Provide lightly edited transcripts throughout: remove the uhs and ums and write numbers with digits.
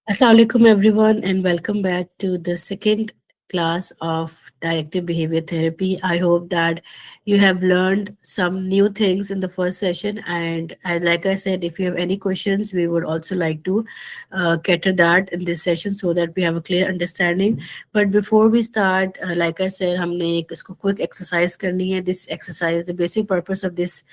Assalamualaikum everyone and welcome back to the second class of directive behavior therapy. I hope that you have learned some new things in the first session, and as like I said, if you have any questions, we would also like to cater that in this session so that we have a clear understanding. But before we start, like I said, हमने एक इसको quick exercise करनी है. This exercise, the basic purpose of this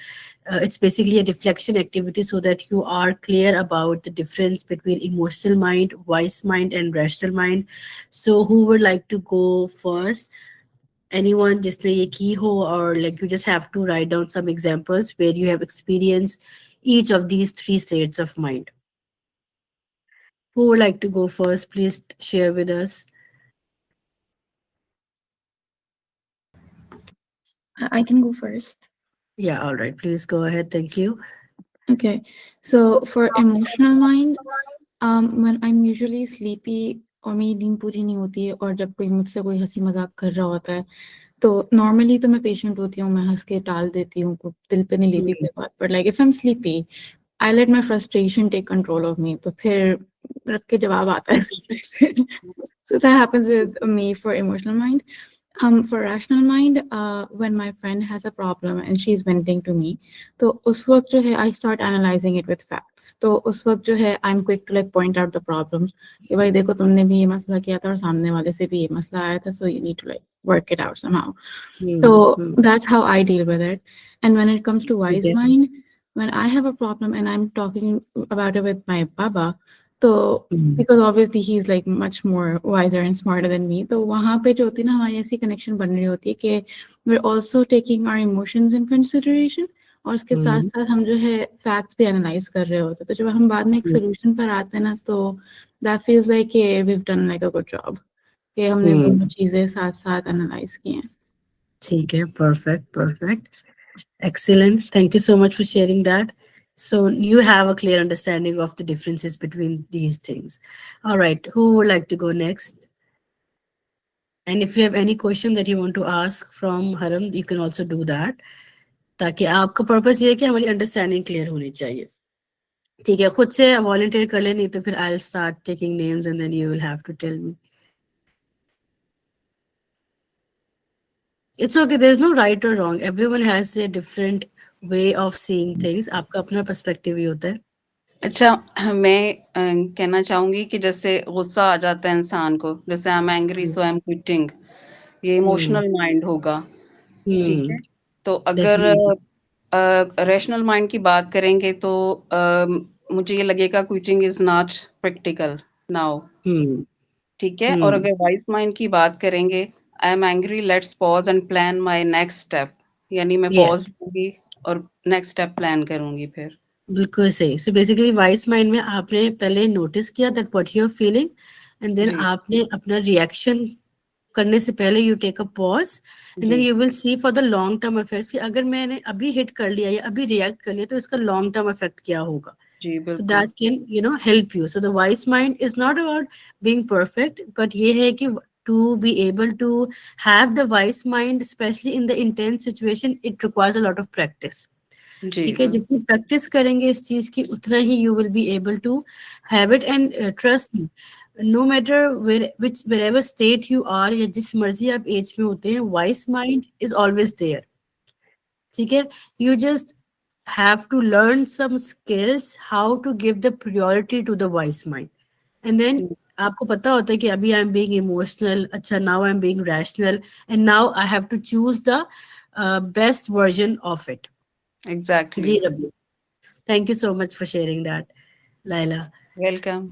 it's basically a reflection activity so that you are clear about the difference between emotional mind, wise mind, and rational mind. So, who would like to go first? Anyone जिसने ये की हो, or like you just have to write down some examples where you have experienced each of these three states of mind. Who would like to go first? Please share with us. I can go first. Yeah, all right. Please go ahead. Thank you. Okay. So for emotional mind, when I'm usually sleepy और मेरी नींद पूरी नहीं होती है और जब कोई मुझसे कोई हंसी मजाक कर रहा होता है तो नॉर्मली तो मैं पेशेंट होती हूँ, मैं हंस के टाल देती हूँ, दिल पे नहीं लेती कोई बात, but like if I am sleepy I let my frustration take control of me, तो फिर रख के जवाब आता है सामने से. So that happens with me for emotional mind. For rational mind, when my friend has a problem and she's venting to me, तो उस वक्त जो है I start analyzing it with facts. तो उस वक्त जो है I'm quick to like point out the problems. कि भाई देखो तुमने भी ये मसला किया था और सामने वाले से भी ये मसला आया था, so you need to like work it out somehow. So that's how I deal with it. And when it comes to wise Okay. mind, when I have a problem and I'm talking about it with my baba, so because obviously he's like much more wiser and smarter than me, तो वहाँ पे जो होती है ना हमारी ऐसी connection बन रही होती है कि we're also taking our emotions in consideration और उसके साथ साथ हम जो है facts भी analyze कर रहे होते हैं. तो जब हम बाद में एक solution पर आते हैं ना, तो that feels like we've done like a good job कि हमने दोनों चीजें साथ साथ analyze की हैं. ठीक है, perfect. Excellent. Thank you so much for sharing that. So you have a clear understanding of the differences between these things. All right. Who would like to go next? And if you have any question that you want to ask from Haram, you can also do that. ताकि आपका purpose ये है कि हमारी understanding clear होनी चाहिए. ठीक है, खुद से वॉलंटियर कर ले, नहीं तो फिर I'll start taking names and then you will have to tell me. It's okay. There's no right or wrong. Everyone has a different way of seeing things. आपका अपना पर्सपेक्टिव ही होता है. अच्छा, मैं कहना चाहूंगी कि जैसे गुस्सा आ जाता है इंसान को, जैसे I am angry so I am quitting, ये इमोशनल माइंड होगा. ठीक है, तो अगर Definitely. रैशनल माइंड की बात करेंगे तो मुझे ये लगेगा quitting is not practical now. ठीक है, और अगर वाइस माइंड की बात करेंगे, I am angry, let's pause and plan my next step, यानी मैं Yes. पॉज लूंगी और नेक्स्ट स्टेप प्लान करूंगी फिर. बिल्कुल सही. सो बेसिकली वाइस माइंड में आपने पहले नोटिस किया that what you are feeling and then जी. आपने अपना रिएक्शन करने से पहले you take a pause and then जी. You will see for the long term effects कि अगर मैंने अभी हिट कर लिया या अभी रिएक्ट कर लिया तो इसका लॉन्ग टर्म इफेक्ट क्या होगा. जी, So बिल्कुल. that can, help you. So the wise mind is not about being perfect, but ये है कि to be able to have the wise mind, especially in the intense situation, it requires a lot of practice. जी, ठीक है, जितनी practice करेंगे इस चीज की उतना ही you will be able to have it. And trust me, no matter wherever state you are या जिस मर्जी आप एज में होते हैं, wise mind is always there. ठीक है, you just have to learn some skills how to give the priority to the wise mind. And then आपको पता होता है कि अभी आई एम बीइंग इमोशनल, अच्छा now I am being rational and now I have to choose the best version of it. Exactly. जी Rabi, thank you so much for sharing that. Laila. Welcome.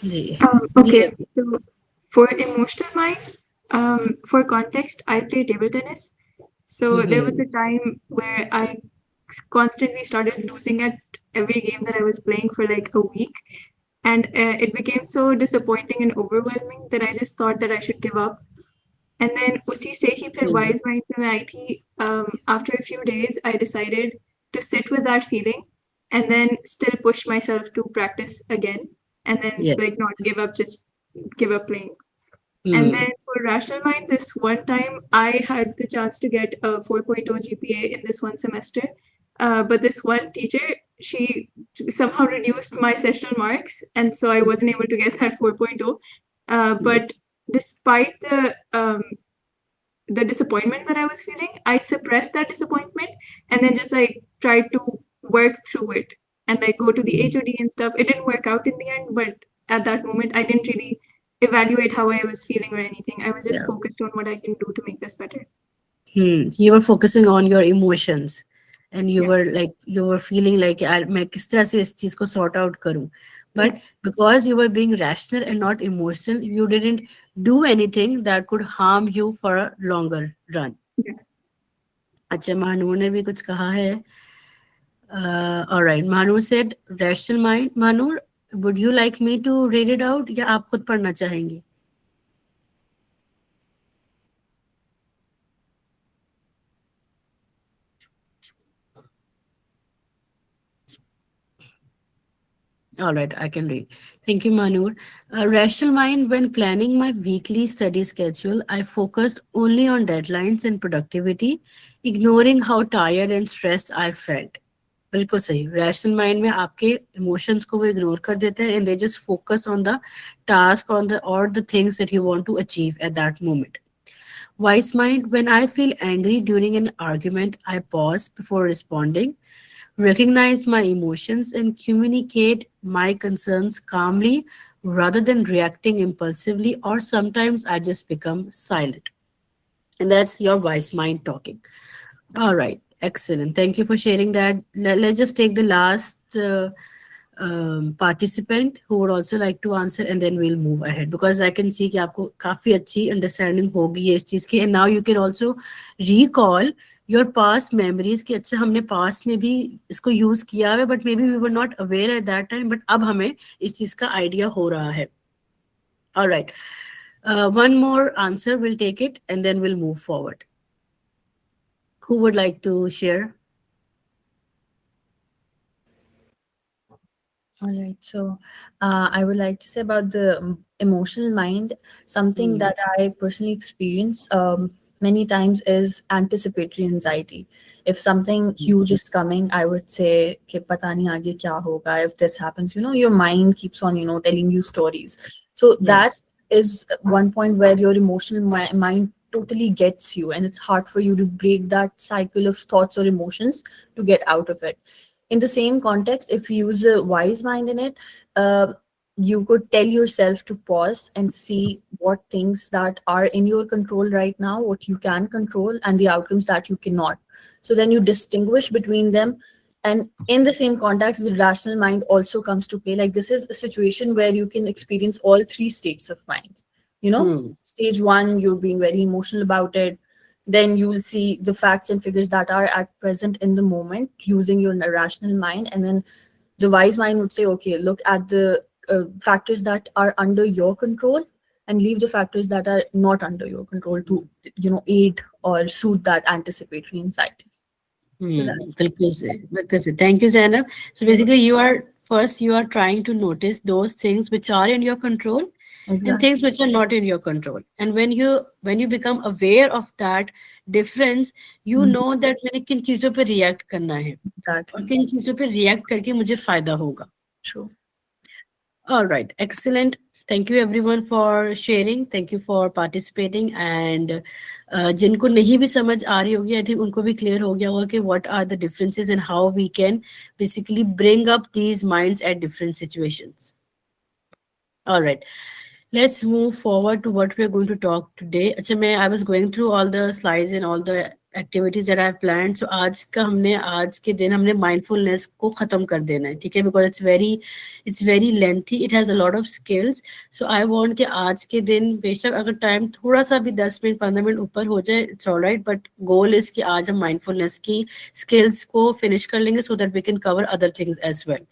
जी. जी Okay, Rabi. so for emotional mind, for context, I play table tennis. So there was a time where I constantly started losing at every game that I was playing for like a week. And it became so disappointing and overwhelming that I just thought that I should give up. And then उसी से ही फिर wise mind पे मैं आई थी. After a few days, I decided to sit with that feeling and then still push myself to practice again and then Yes. like not give up, just give up playing. And then for rational mind, this one time I had the chance to get a 4.0 GPA in this one semester. But this one teacher, she somehow reduced my sessional marks, and so I wasn't able to get that 4.0. But despite the disappointment that I was feeling, I suppressed that disappointment and then just like tried to work through it and like go to the HOD and stuff. It didn't work out in the end, but at that moment, I didn't really evaluate how I was feeling or anything. I was just focused on what I can do to make this better. You were focusing on your emotions and you were feeling like यार मैं किस तरह से इस चीज को sort out करूं, but because you were being rational and not emotional, you didn't do anything that could harm you for a longer run. अच्छा, महानूर ने भी कुछ कहा है. All right, Manur said rational mind. Manur, would you like me to read it out या आप खुद पढ़ना चाहेंगे? All right, I can read. Thank you, Manur. Rational mind, when planning my weekly study schedule, I focused only on deadlines and productivity, ignoring how tired and stressed I felt. बिल्कुल सही. Rational mind में आपके emotions को वो ignore कर देते हैं and they just focus on the task or the things that you want to achieve at that moment. Wise mind, when I feel angry during an argument, I pause before responding, recognize my emotions, and communicate my concerns calmly rather than reacting impulsively, or sometimes I just become silent. And that's your wise mind talking. All right, excellent. Thank you for sharing that. Let's just take the last participant who would also like to answer, and then we'll move ahead, because I can see कि आपको काफी अच्छी understanding होगी ये इस चीज की, and now you can also recall your past memories कि अच्छा हमने past में भी इसको use किया है, but maybe we were not aware at that time, but अब हमें इस चीज का idea हो रहा है. All right, one more answer, we'll take it and then we'll move forward. Who would like to share? All right, so I would like to say about the emotional mind. Something that I personally experience many times is anticipatory anxiety. If something huge is coming, I would say कि पता नहीं आगे क्या होगा. If this happens, your mind keeps on, telling you stories. So that is one point where your emotional mind totally gets you, and it's hard for you to break that cycle of thoughts or emotions to get out of it. In the same context, if you use a wise mind in it, you could tell yourself to pause and see what things that are in your control right now, what you can control, and the outcomes that you cannot. So then you distinguish between them. And in the same context, the rational mind also comes to play. Like, this is a situation where you can experience all three states of mind. Stage one, you're being very emotional about it. Then you will see the facts and figures that are at present in the moment using your rational mind. And then the wise mind would say, okay, look at the factors that are under your control and leave the factors that are not under your control to, aid or soothe that anticipatory anxiety. Because thank you, Zainab. So basically you are trying to notice those things which are in your control. Exactly. And things which are not in your control. And when you become aware of that difference, you know that मैंने किन चीजों पे react करना है और किन चीजों पे react करके मुझे फायदा होगा. True. All right, excellent. Thank you everyone for sharing. Thank you for participating. And जिनको नहीं भी समझ आ रही होगी, I think उनको भी clear हो गया होगा कि what are the differences and how we can basically bring up these minds at different situations. All right. Let's move forward to what we're going to talk today. Achha, I was going through all the slides and all the activities that I've planned. So आज के दिन हमने mindfulness को खत्म कर देना है, ठीक है? Because it's very lengthy. It has a lot of skills. So I want कि आज के दिन बेशक अगर time थोड़ा सा भी 10 मिनट 15 मिनट ऊपर हो जाए, it's all right. But goal is कि आज हम mindfulness की skills को finish कर लेंगे so that we can cover other things as well.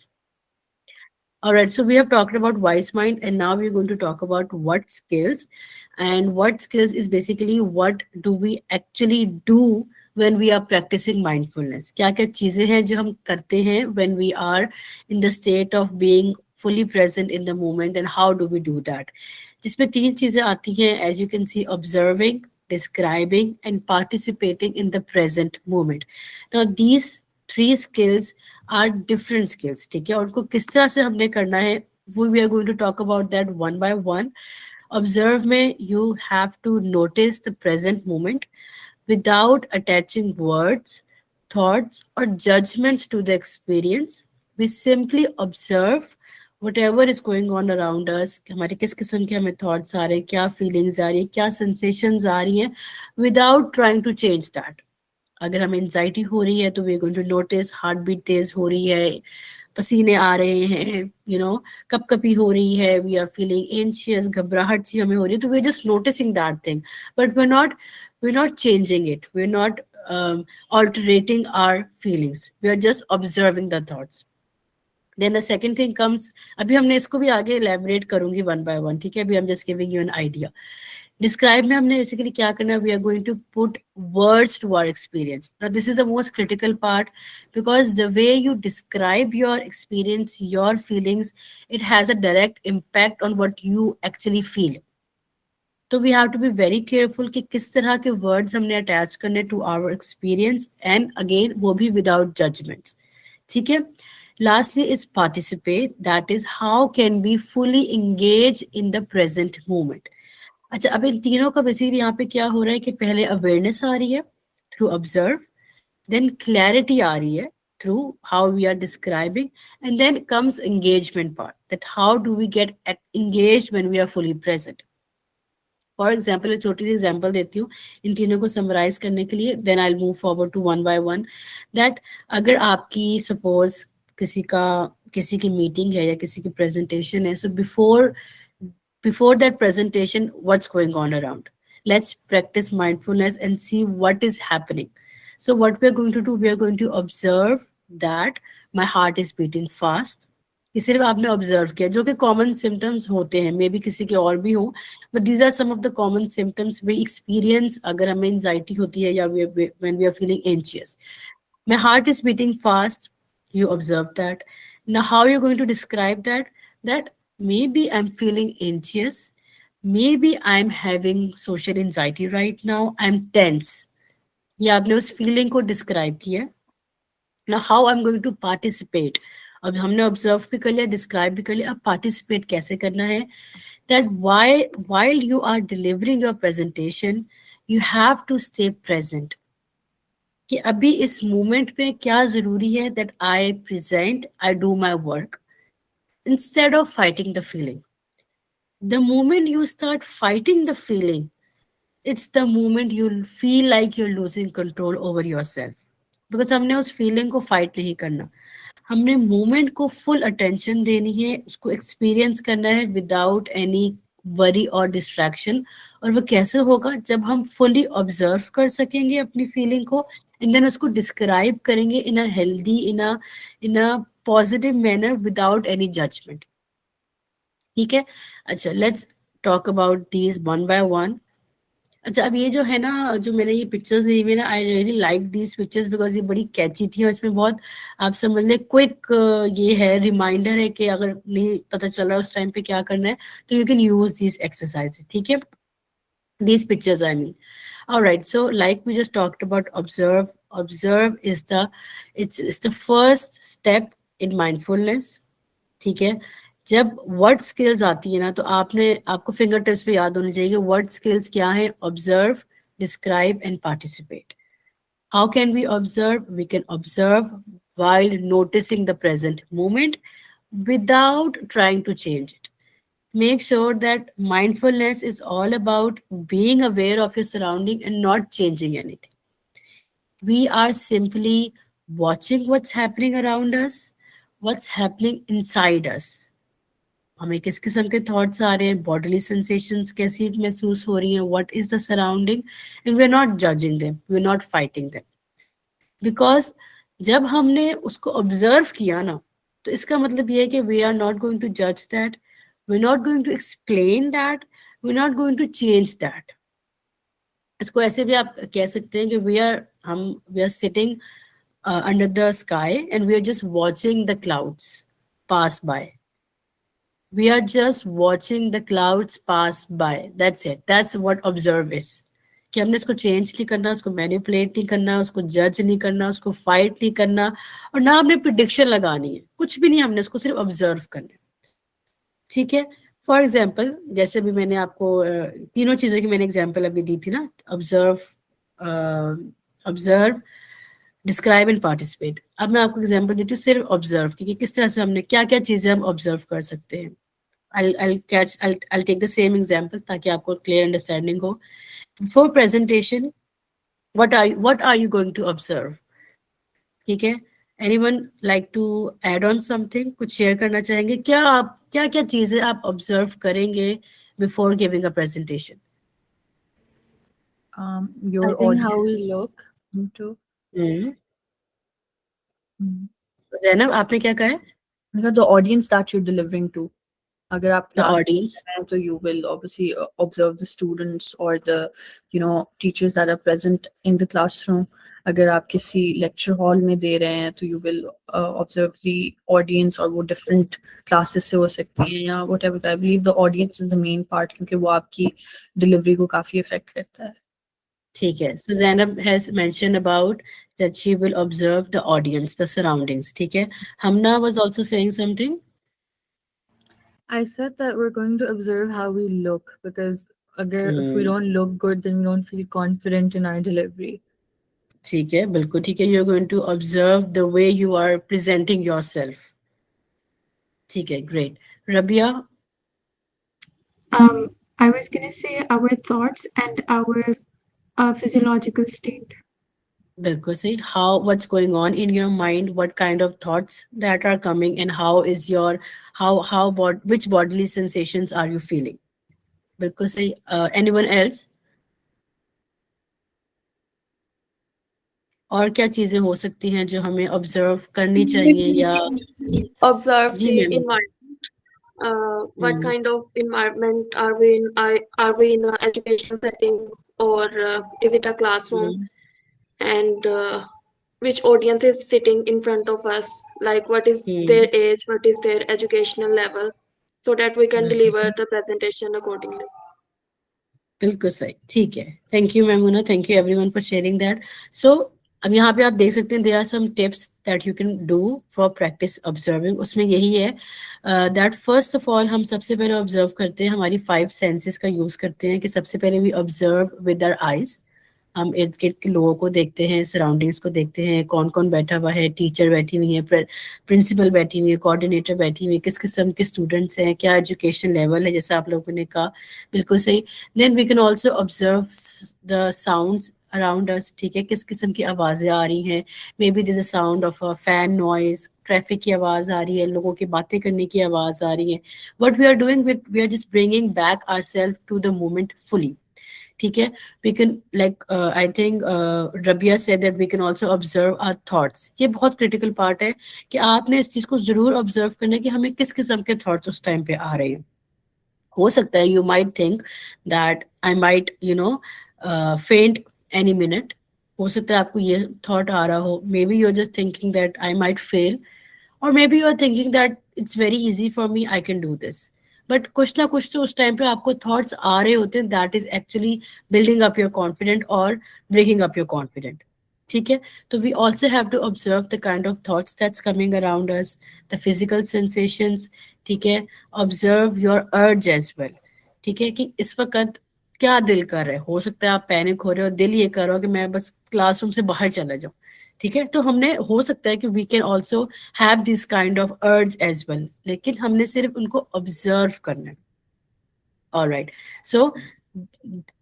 All right, so we have talked about wise mind, and now we're going to talk about what skills. And what skills is basically what do we actually do when we are practicing mindfulness. क्या-क्या चीजें हैं जो हम करते हैं when we are in the state of being fully present in the moment, and how do we do that? जिसमें 3 चीजें आती हैं, as you can see: observing, describing, and participating in the present moment. Now, these 3 skills are different skills, ठीक है, और उनको किस तरह से हमने करना है, we are going to talk about that one by one. Observe में you have to notice the present moment without attaching words, thoughts, or judgments to the experience. We simply observe whatever is going on around us. हमारे किस किस्म के हमें thoughts आ रहे हैं, क्या feelings आ रही है, क्या sensations आ रही हैं, without trying to change that. अगर हमें एंजाइटी हो रही है तो we are going to notice heart beat तेज हो रही है, पसीने आ रहे हैं, कपकपी हो रही है, वी आर फीलिंग एंशियस, घबराहट सी हमें हो रही है, तो we are just noticing that thing, but we are not changing it, we are not alterating our feelings, we are just observing the thoughts. Then the second thing comes, अभी हमने इसको भी आगे elaborate करूंगी one by one, ठीक है, अभी I'm just giving you an idea. Describe में हमने basically क्या करना है, we are going to put words to our experience. Now this is the most critical part, because the way you describe your experience, your feelings, it has a direct impact on what you actually feel. So we have to be very careful कि किस तरह के words हमने attach करने to our experience, and again वो भी without judgments, ठीक है. Lastly is participate, that is how can we fully engage in the present moment. अच्छा, अब इन तीनों का बेसिकली यहाँ पे क्या हो रहा है कि पहले अवेयरनेस आ रही है थ्रू ऑब्जर्व, देन क्लैरिटी आ रही है through how we are describing, and then comes engagement part, that how do we get engage when we are fully present. For example, एक छोटी सी एग्जाम्पल देती हूँ इन तीनों को समराइज करने के लिए, then I will move forward to one by one. That अगर आपकी सपोज किसी की मीटिंग है या किसी की प्रेजेंटेशन है, सो before that presentation, what's going on around, let's practice mindfulness and see what is happening. So what we are going to do, we are going to observe that my heart is beating fast. ये सिर्फ आपने observe किया, जो कि common symptoms होते हैं, may be किसी के और भी हों, but these are some of the common symptoms we experience अगर हमें एंजाइटी होती है या when we are feeling anxious. My heart is beating fast, you observe that. Now how are you going to describe that maybe I'm feeling anxious, maybe I'm having social anxiety right now, I'm tense. ये आपने उस feeling को describe किया. Now how I'm going to participate, अब हमने observe भी कर लिया, डिस्क्राइब भी कर लिया, अब पार्टिसिपेट कैसे करना है. That while you are delivering your presentation, you have to stay present. कि अभी इस मोमेंट पे क्या जरूरी है, that I present, I do my work instead of fighting the feeling. The moment you start fighting the feeling, it's the moment you'll feel like you're losing control over yourself. Because हमने उस feeling को fight नहीं करना, हमने moment को full attention देनी है, उसको experience करना है without any worry or distraction. और वो कैसे होगा, जब हम fully observe कर सकेंगे अपनी feeling को, and then उसको describe करेंगे in a healthy, in a positive manner without any judgment. ठीक है. अच्छा, let's talk about these one by one. अच्छा, अब ये जो है ना, जो मैंने ये पिक्चर्स दी हुई ना, I really like these pictures because ये बड़ी कैची थी, और इसमें बहुत आप समझ लें क्विक ये है, रिमाइंडर है कि अगर नहीं पता चल रहा है उस टाइम पे क्या करना है, तो you can use this exercise. ठीक है, these pictures I mean. All right, so like we just talked about, observe is it's the first step in mindfulness. ठीक है, जब वर्ड स्किल्स आती है ना, तो आपको फिंगर टिप्स पे याद होनी चाहिए वर्ड स्किल्स क्या है. Observe, describe and participate. How can we observe? We can observe while noticing the present moment without trying to change it. Make sure that mindfulness is all about being aware of your surrounding and not changing anything. We are simply watching what's happening around us, what's happening inside us. हमें किस किस्म के thoughts आ रहे हैं, bodily sensations कैसी महसूस हो रही हैं, what is the surrounding, and we are not judging them, we are not fighting them. Because जब हमने उसको ऑब्जर्व किया ना, तो इसका मतलब ये है कि we are not going to जज that, we are not going to explain that, we are not going to change that. इसको ऐसे भी आप कह सकते हैं कि we are sitting under the sky and we are just watching the clouds pass by. We are just watching the clouds pass by. That's it. That's what observe is. कि हमने इसको चेंज नहीं करना, उसको मैनिपुलेट नहीं करना, उसको जज नहीं करना, उसको फाइट नहीं करना, और ना हमने प्रिडिक्शन लगानी है, कुछ भी नहीं, हमने उसको सिर्फ ऑब्जर्व करना है। ठीक है, फॉर एग्जाम्पल जैसे भी मैंने आपको तीनों चीज़ों की मैंने एग्जाम्पल अभी दी थी ना, ऑब्जर्व, डिस्क्राइब एंड पार्टिसिपेट। अब मैं आपको एग्जाम्पल देती हूँ सिर्फ ऑब्जर्व की, कि किस तरह से हमने क्या क्या चीज़ें हम ऑब्जर्व कर सकते हैं। I'll take the same example ताकि आपको clear understanding हो. For presentation, what are you going to observe? ठीक है, anyone like to add on something? कुछ share करना चाहेंगे क्या? आप क्या क्या चीजें आप observe करेंगे before giving a presentation? Your I think how audience we look. into Zainab आपने क्या कहा है? the audience that you're delivering to. अगर आप The class audience. में हैं, तो you will obviously observe the students or the teachers that are present in the classroom. अगर आप किसी lecture hall में दे रहे हैं तो you will observe the audience, और वो different classes से हो सकती हैं या whatever. I believe the audience is the main part क्योंकि वो आपकी delivery को काफी affect करता है. ठीक है, so Zainab has mentioned about that she will observe the audience, the surroundings. ठीक है, Hamna was also saying something. I said that we're going to observe how we look, because if we don't look good, then we don't feel confident in our delivery. ठीक है, बिल्कुल ठीक है, you're going to observe the way you are presenting yourself. ठीक है, great. Rabia? I was gonna say our thoughts and our physiological state. बिल्कुल सही. What's going on in your mind, what kind of thoughts that are coming, and how is your which bodily sensations are you feeling? बिल्कुल सही. Anyone else? और क्या चीजें हो सकती हैं जो हमें ऑब्जर्व करनी चाहिए या observe जी the मैम. environment. What kind of environment are we in? Are we in an educational setting, or is it a classroom? And which audience is sitting in front of us? Like, what is their age? What is their educational level? So that we can deliver the presentation accordingly. बिल्कुल सही. ठीक है, thank you Maimoona, thank you everyone for sharing that. So अब यहाँ पे आप देख सकते हैं, there are some tips that you can do for practice observing. उसमें यही है दैट फर्स्ट ऑफ ऑल हम सबसे पहले ऑब्जर्व करते हैं, हमारी 5 सेंसेस का यूज करते हैं, कि सबसे पहले we observe with our eyes. हम इर्द गिर्द के लोगों को देखते हैं, सराउंडिंग्स को देखते हैं, कौन कौन बैठा हुआ है, टीचर बैठी हुई है, प्रिंसिपल बैठी हुई है, कोऑर्डिनेटर बैठी हुई है, किस किस्म के स्टूडेंट्स हैं, क्या एजुकेशन लेवल है, जैसा आप लोगों ने कहा, बिल्कुल सही. Then we can also observe the sounds around us. ठीक है, किस किस्म की आवाज़ें आ रही हैं. Maybe this a sound of a fan noise, traffic की आवाज़ आ रही है, लोगों की बातें करने की आवाज़ आ रही है. What we are doing, we are just bringing back ourself to the moment fully. ठीक है, we can like I think Rabia said that we can also observe our thoughts. ये बहुत critical part है कि आपने इस चीज़ को ज़रूर observe करना है कि हमें किस किस्म के thoughts उस time पे आ रहे हैं. हो सकता है you might think that I might faint any minute. हो सकता है आपको ये thought आ रहा हो. Maybe you're just thinking that I might fail, or maybe you're thinking that it's very easy for me, I can do this. But कुछ ना कुछ तो उस टाइम पे आपको थॉट्स आ रहे होते हैं, that is actually building up your confident और ब्रेकिंग अप योर कॉन्फिडेंट. ठीक है, तो we also have to observe the kind of thoughts that's coming around us, the physical sensations. ठीक है, observe your urge as well. ठीक है, कि इस वक्त क्या दिल कर रहा है. हो सकता है आप पैनिक हो रहे हो, दिल ये कर रहा हो कि मैं बस क्लासरूम से बाहर चला जाऊं. ठीक है, तो हमने हो सकता है कि we can also have this kind of urge as well, लेकिन हमने सिर्फ उनको ऑब्जर्व करना है. Alright, so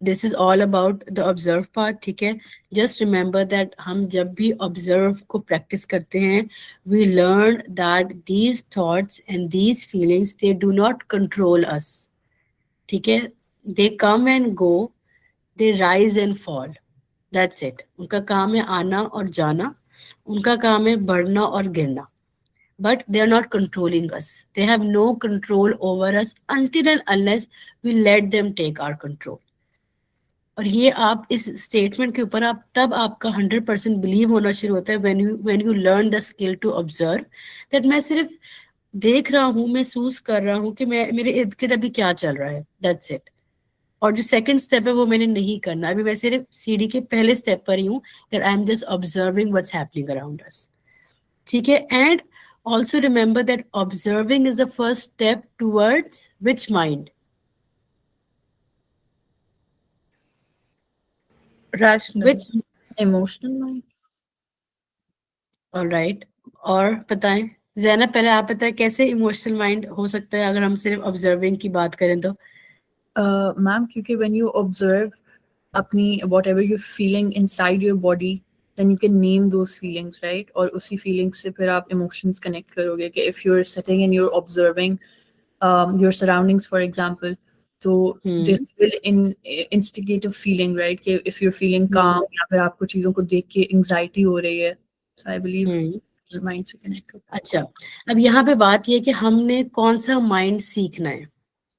this is all about the observe part. ठीक है, जस्ट रिमेंबर दैट हम जब भी ऑब्जर्व को प्रैक्टिस करते हैं, we learn that these thoughts and these feelings they do not control us. ठीक है, they come and go, they rise and fall. That's it. उनका काम है आना और जाना, उनका काम है बढ़ना और गिरना. But they are not controlling us. They have no control over us until and unless we let them take our control. और ये आप इस स्टेटमेंट के ऊपर आप तब आपका 100% बिलीव होना शुरू होता है when you learn the skill to observe that मैं सिर्फ देख रहा हूँ, महसूस कर रहा हूँ कि मेरे इर्द गिर्द अभी क्या चल रहा है. That's it. और जो सेकंड स्टेप है वो मैंने नहीं करना, अभी मैं सिर्फ सीढ़ी के पहले स्टेप पर ही हूँ, that I am just observing what's happening around us. ठीक है. And also remember that observing is the first step towards which mind? Rational. Which? Emotional mind. All right. और बताएं ज़ैनब, पहले आप बताएं कैसे इमोशनल माइंड हो सकता है अगर हम सिर्फ ऑब्जर्विंग की बात करें तो. Ma'am, क्योंकि when you observe अपनी whatever you're feeling inside your body, then you can name those feelings, right? और उसी feelings से फिर आप emotions connect करोगे कि if you're sitting and you're observing your surroundings, for example, तो this will instigate a feeling, right? कि if you're feeling calm या फिर आपको चीज़ों को देख के anxiety हो रही है, so I believe mind से connect होगा. अच्छा, अब यहाँ पे बात ये है कि हमने कौन सा माइंड सीखना है,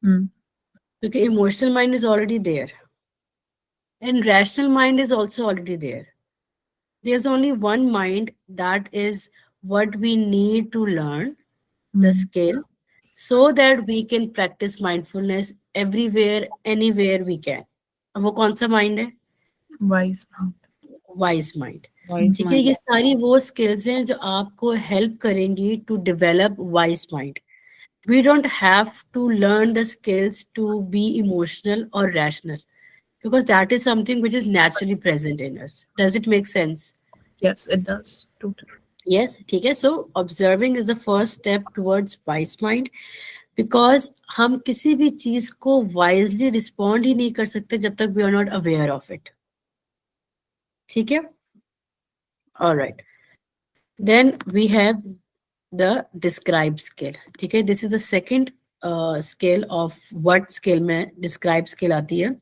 क्योंकि emotional mind is already there and rational mind is also already there. There's only one mind that is what we need to learn the skill so that we can practice mindfulness everywhere, anywhere we can. अब वो कौन सा mind है? Wise mind. Wise mind. ठीक है, ये सारी वो स्किल्स हैं जो आपको हेल्प करेंगी to develop wise mind. We don't have to learn the skills to be emotional or rational, because that is something which is naturally present in us. Does it make sense? Yes, it does. Totally. Yes, ठीक है. So observing is the first step towards wise mind, because हम किसी भी चीज को wisely respond ही नहीं कर सकते जब तक we are not aware of it. ठीक है. All right. Then we have the describe skill. ठीक है, this is the second skill of what skill में describe skill आती है.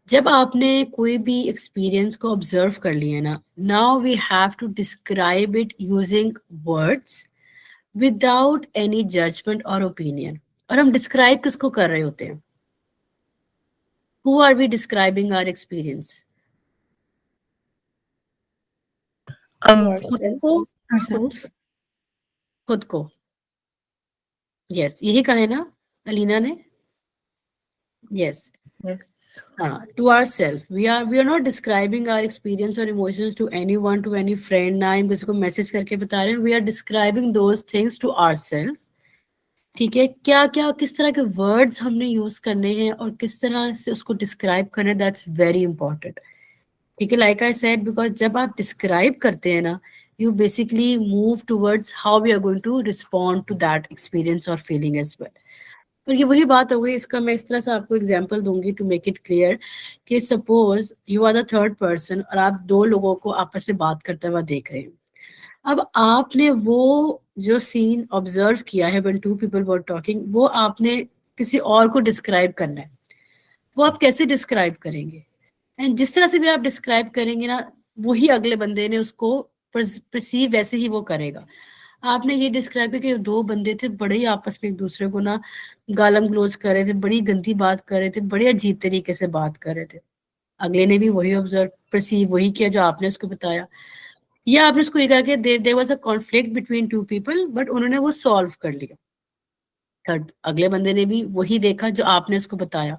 जब आपने कोई भी एक्सपीरियंस को ऑब्जर्व कर लिया ना, now we have to describe it using words without any judgment और ओपिनियन. और हम डिस्क्राइब किसको कर रहे होते हैं? Who are we describing our experience? Ourselves. खुद को. यस, यही कहा है ना अलीना ने? Yes. Yes. To ourselves. We are not describing our experience or emotions to anyone, to any friend. ना हम किसी को मैसेज करके बता रहे हैं. We are describing those things to ourselves. ठीक है, क्या क्या किस तरह के वर्ड्स हमने यूज करने हैं और किस तरह से उसको डिस्क्राइब करना है, दैट्स वेरी इंपॉर्टेंट. ठीक है, लाइक आई सेड, बिकॉज जब आप डिस्क्राइब करते हैं ना, you basically move towards how we are going to respond to that experience or feeling as well. तो ये वही बात हो गई. इसका मैं इस तरह से आपको एग्जांपल दूंगी टू मेक इट क्लियर कि suppose you are the third person और आप दो लोगों को आपस में बात करते हुए देख रहे हैं. अब आपने वो जो सीन ऑब्जर्व किया है when two people were talking, वो आपने किसी और को डिस्क्राइब करना है. वो आप कैसे डिस्क्राइब करेंगे? एंड जिस तरह से भी आप डिस्क्राइब करेंगे ना, वही अगले बंदे ने उसको परसीव वैसे ही वो करेगा. आपने ये डिस्क्राइब किया कि दो बंदे थे, बड़े ही आपस में एक दूसरे को ना गालम ग्लोज कर रहे थे, बड़ी गंदी बात कर रहे थे, बड़े अजीब तरीके से बात कर रहे थे. अगले ने भी वही ऑब्जर्व परसीव वही किया जो आपने उसको बताया, या आपने उसको ये कहा कि there was a conflict between two people, but उन्होंने वो सॉल्व कर लिया. थर्ड अगले बंदे ने भी वही देखा जो आपने उसको बताया.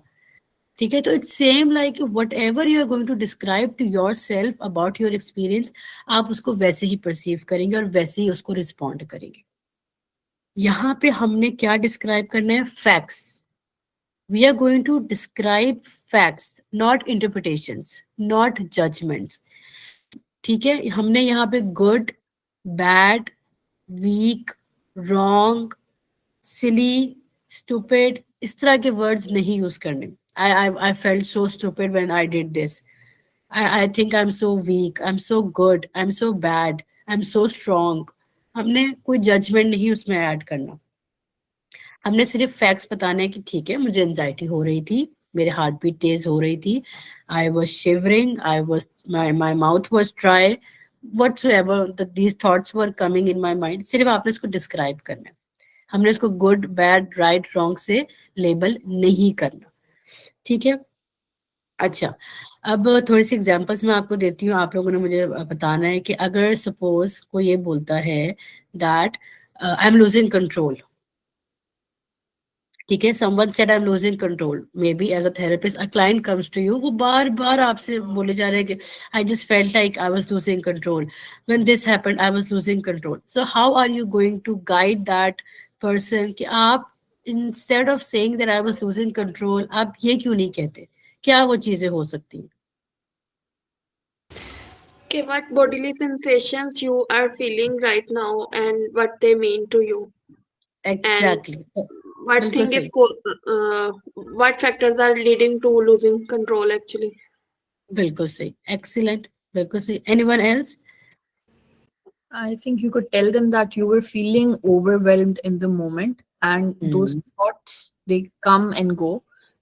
ठीक है, तो it's same like whatever you are going to describe to yourself about your experience, आप उसको वैसे ही परसीव करेंगे और वैसे ही उसको रिस्पॉन्ड करेंगे. यहाँ पे हमने क्या डिस्क्राइब करना है? Facts. We are going to describe facts, not interpretations, not judgments. ठीक है, हमने यहाँ पे good, bad, weak, wrong, silly, stupid इस तरह के वर्ड्स नहीं यूज करने. I felt so stupid when I did this. I think I'm so weak. I'm so good. I'm so bad. I'm so strong. हमने कोई जजमेंट नहीं उसमें add करना. हमने सिर्फ फैक्ट्स बताने हैं कि ठीक है, मुझे एंजाइटी हो रही थी, मेरे हार्ट बीट तेज हो रही थी, I was shivering, my mouth was dry, whatsoever these thoughts were coming in my mind. सिर्फ आपने इसको डिस्क्राइब करना है. हमने इसको गुड, बैड, राइट, रॉन्ग से लेबल नहीं करना. ठीक है. अच्छा, अब थोड़ी सी एग्जांपल्स मैं आपको देती हूँ. आप लोगों ने मुझे बताना है कि अगर सपोज कोई ये बोलता है that I am losing control. ठीक है, someone said I'm losing control, maybe as a therapist a client comes to you, वो बार बार आपसे बोले जा रहे हैं कि I just felt like I was losing control when this happened, I was losing control. So how are you going to guide that person कि आप instead of saying that I was losing control, आप ये क्यों नहीं कहते? क्या वो चीजें हो सकती हैं? Okay, what bodily sensations you are feeling right now and what they mean to you, Exactly. what बिल्कुल thing is सही, what factors are leading to losing control actually. बिल्कुल सही, excellent, बिल्कुल सही. Anyone else? I think you could tell them that you were feeling overwhelmed in the moment, and those thoughts, they come and go,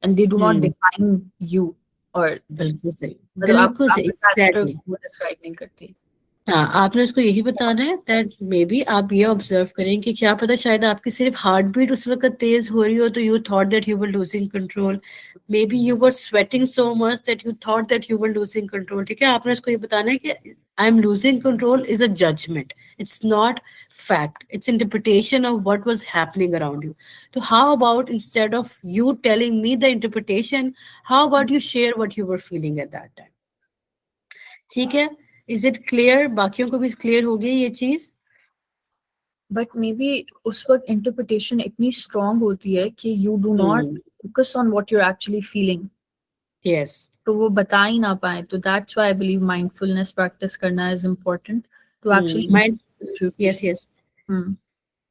and they do not define you. Or बिल्कुल सही, मतलब बिल्कुल सही, आप character exactly. को describe नहीं करती. हाँ, आपने उसको यही बताना है दैट मे बी आप ये ऑब्जर्व करें कि क्या पता शायद आपकी सिर्फ हार्ट बीट उस वक्त तेज हो रही हो तो you thought that you were losing control, maybe you were sweating so much that you thought that you were losing control. ठीक है, आपने उसको ये बताना है कि I am losing control is a judgment, it's not fact, it's interpretation of what was happening around you. So how about instead of you telling me the interpretation, how about you share what you were feeling at that time? ठीक है, is it clear? बाकियों को भी clear हो गई ये चीज? But maybe उस वक्त interpretation इतनी strong होती है कि you do not focus on what you're actually feeling. Yes. तो वो बता ही ना पाए. तो that's why I believe mindfulness practice करना is important to actually yes.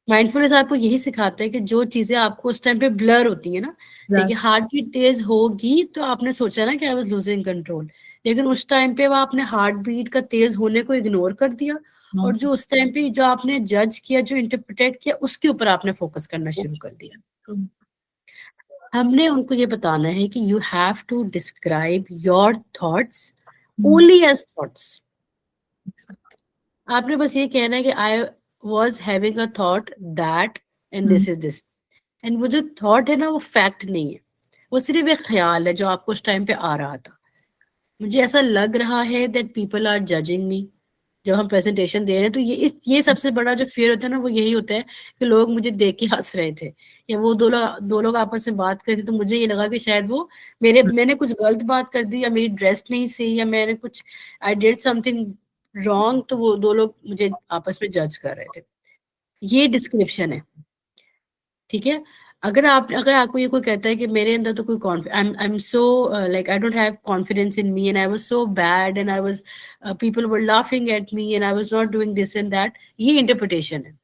Mindfulness आपको यही सिखाता है कि जो चीजें आपको उस टाइम पे ब्लर होती है ना, देखिए हार्ट बीट तेज होगी तो आपने सोचा ना कि आई वाज लूजिंग कंट्रोल, लेकिन उस टाइम पे वो आपने हार्ट बीट का तेज होने को इग्नोर कर दिया और जो उस टाइम पे जो आपने जज किया, जो इंटरप्रेट किया, उसके ऊपर आपने फोकस करना शुरू कर दिया. हमने उनको ये बताना है कि you have to describe your thoughts only as thoughts. आपने बस ये कहना है कि आई was having a thought that and this is this, and वो जो thought है ना वो fact नहीं है, वो सिर्फ एक ख्याल है जो आपको उस टाइम पे आ रहा था. मुझे ऐसा लग रहा है that people are judging me. जब हम प्रेजेंटेशन दे रहे हैं तो ये सबसे बड़ा जो फियर होता है ना वो यही होता है कि लोग मुझे देख के हंस रहे थे, या वो दो लोग आपस में बात कर रहे थे तो मुझे ये लगा कि शायद वो मैंने कुछ गलत बात कर दी, या मेरी ड्रेस नहीं सही, या मैंने कुछ आई डिड समथिंग रॉन्ग, तो वो दो लोग मुझे आपस में जज कर रहे थे. ये डिस्क्रिप्शन है. ठीक है, अगर आपको ये कोई कहता है कि मेरे अंदर तो कोई I am so like I don't have confidence in me and I was so bad and I was people were laughing at me and I was not doing this and that, ये interpretation है.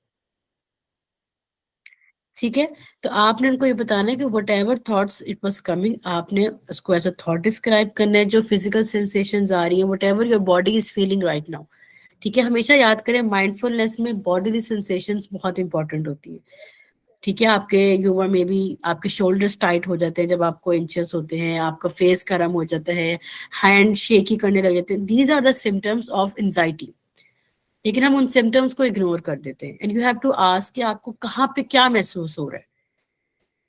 ठीक है, तो आपने उनको ये बताना है कि what ever thoughts it was coming, आपने उसको एज अ थॉट डिस्क्राइब करना है. जो फिजिकल सेंसेशंस आ रही हैं, what ever your body is feeling right now. ठीक है, हमेशा याद करें माइंडफुलनेस में बॉडीली सेंसेशंस बहुत इंपॉर्टेंट होती है. ठीक है, आपके ह्यूमर में भी आपके शोल्डर्स टाइट हो जाते हैं जब आपको इंचेस होते हैं, आपका फेस गर्म हो जाता है, हैंड शेकी करने लग जाते हैं. These are the symptoms of anxiety. लेकिन हम उन सिम्टम्स को इग्नोर कर देते हैं. And you have to ask कि आपको कहाँ पे क्या महसूस हो रहा है.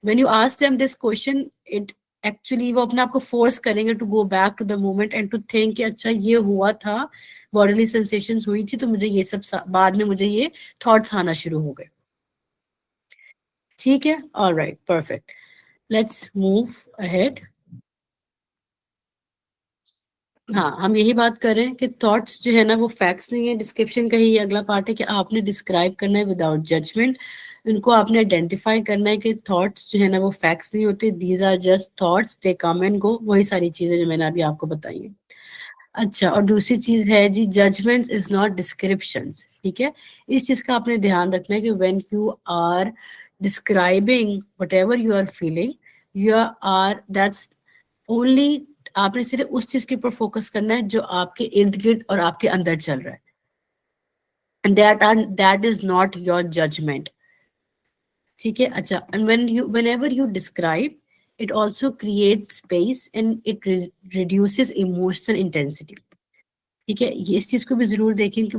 When you ask them this question, it actually वो अपने आप को फोर्स करेंगे to go back to the moment and to think कि अच्छा ये हुआ था, बॉडीली सेंसेशंस हुई थी, तो मुझे ये सब बाद में मुझे ये थॉट्स आना शुरू हो गए. ठीक है, alright, perfect. Let's move ahead. हाँ, हम यही बात कर रहे हैं कि थॉट्स जो है ना वो फैक्ट्स नहीं है. डिस्क्रिप्शन का ही अगला पार्ट है कि आपने डिस्क्राइब करना है विदाउट जजमेंट. उनको आपने आइडेंटिफाई करना है कि थॉट्स जो है ना वो फैक्ट्स नहीं होते, these are just thoughts, they come and go. वही सारी चीजें जो मैंने अभी आपको बताई हैं. अच्छा, और दूसरी चीज है जी, जजमेंट्स इज नॉट डिस्क्रिप्शंस. ठीक है, इस चीज का आपने ध्यान रखना है कि when you are describing whatever you are feeling, you are that's only, आपने सिर्फ उस चीज के ऊपर फोकस करना है जो आपके इर्द गिर्द और आपके अंदर चल रहा है. And that is not your judgment. ठीक है, अच्छा, and whenever you describe, it also creates space and it reduces emotional intensity. ठीक है, ये इस चीज को भी जरूर देखें कि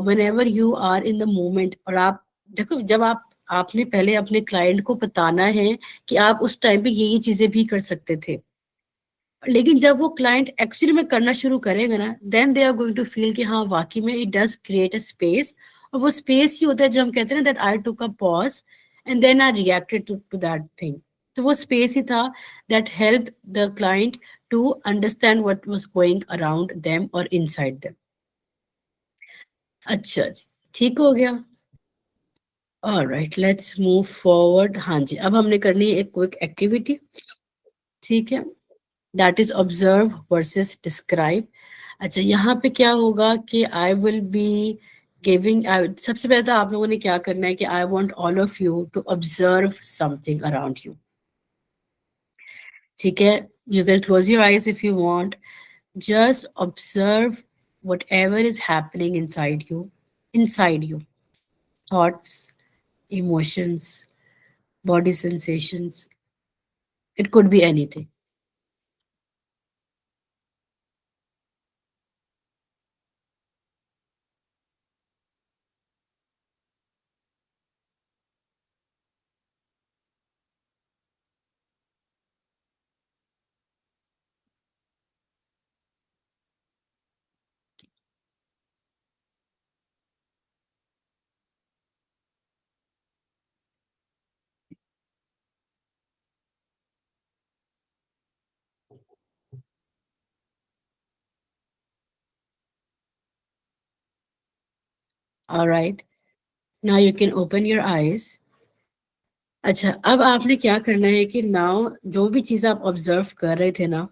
whenever you are in the moment, और आप देखो जब आपने पहले अपने क्लाइंट को बताना है कि आप उस टाइम पे ये चीजें भी कर सकते थे, लेकिन जब वो क्लाइंट एक्चुअली में करना शुरू करेगा ना, then they are going to feel कि हाँ वाकई में it does create a space. और वो स्पेस ही होता है जो हम कहते हैं ना that I took a pause and then I reacted to that thing. तो वो space ही था that helped the client to understand what was going around them or inside them. अच्छा जी, ठीक हो गया. All right, let's move forward. हाँ जी, अब हमने करनी है एक क्विक एक्टिविटी. ठीक है, that is observe versus describe. अच्छा, यहाँ पे क्या होगा कि I will be giving, सबसे पहले तो आप लोगों ने क्या करना है कि I want all of you to observe something around you. ठीक है, you can close your eyes if you want. Just observe whatever is happening inside you. Thoughts, emotions, body sensations. It could be anything. All right. Now you can open your eyes. अच्छा, अब आपने क्या करना है कि now जो भी चीज़ आप ऑब्जर्व कर रहे थे ना,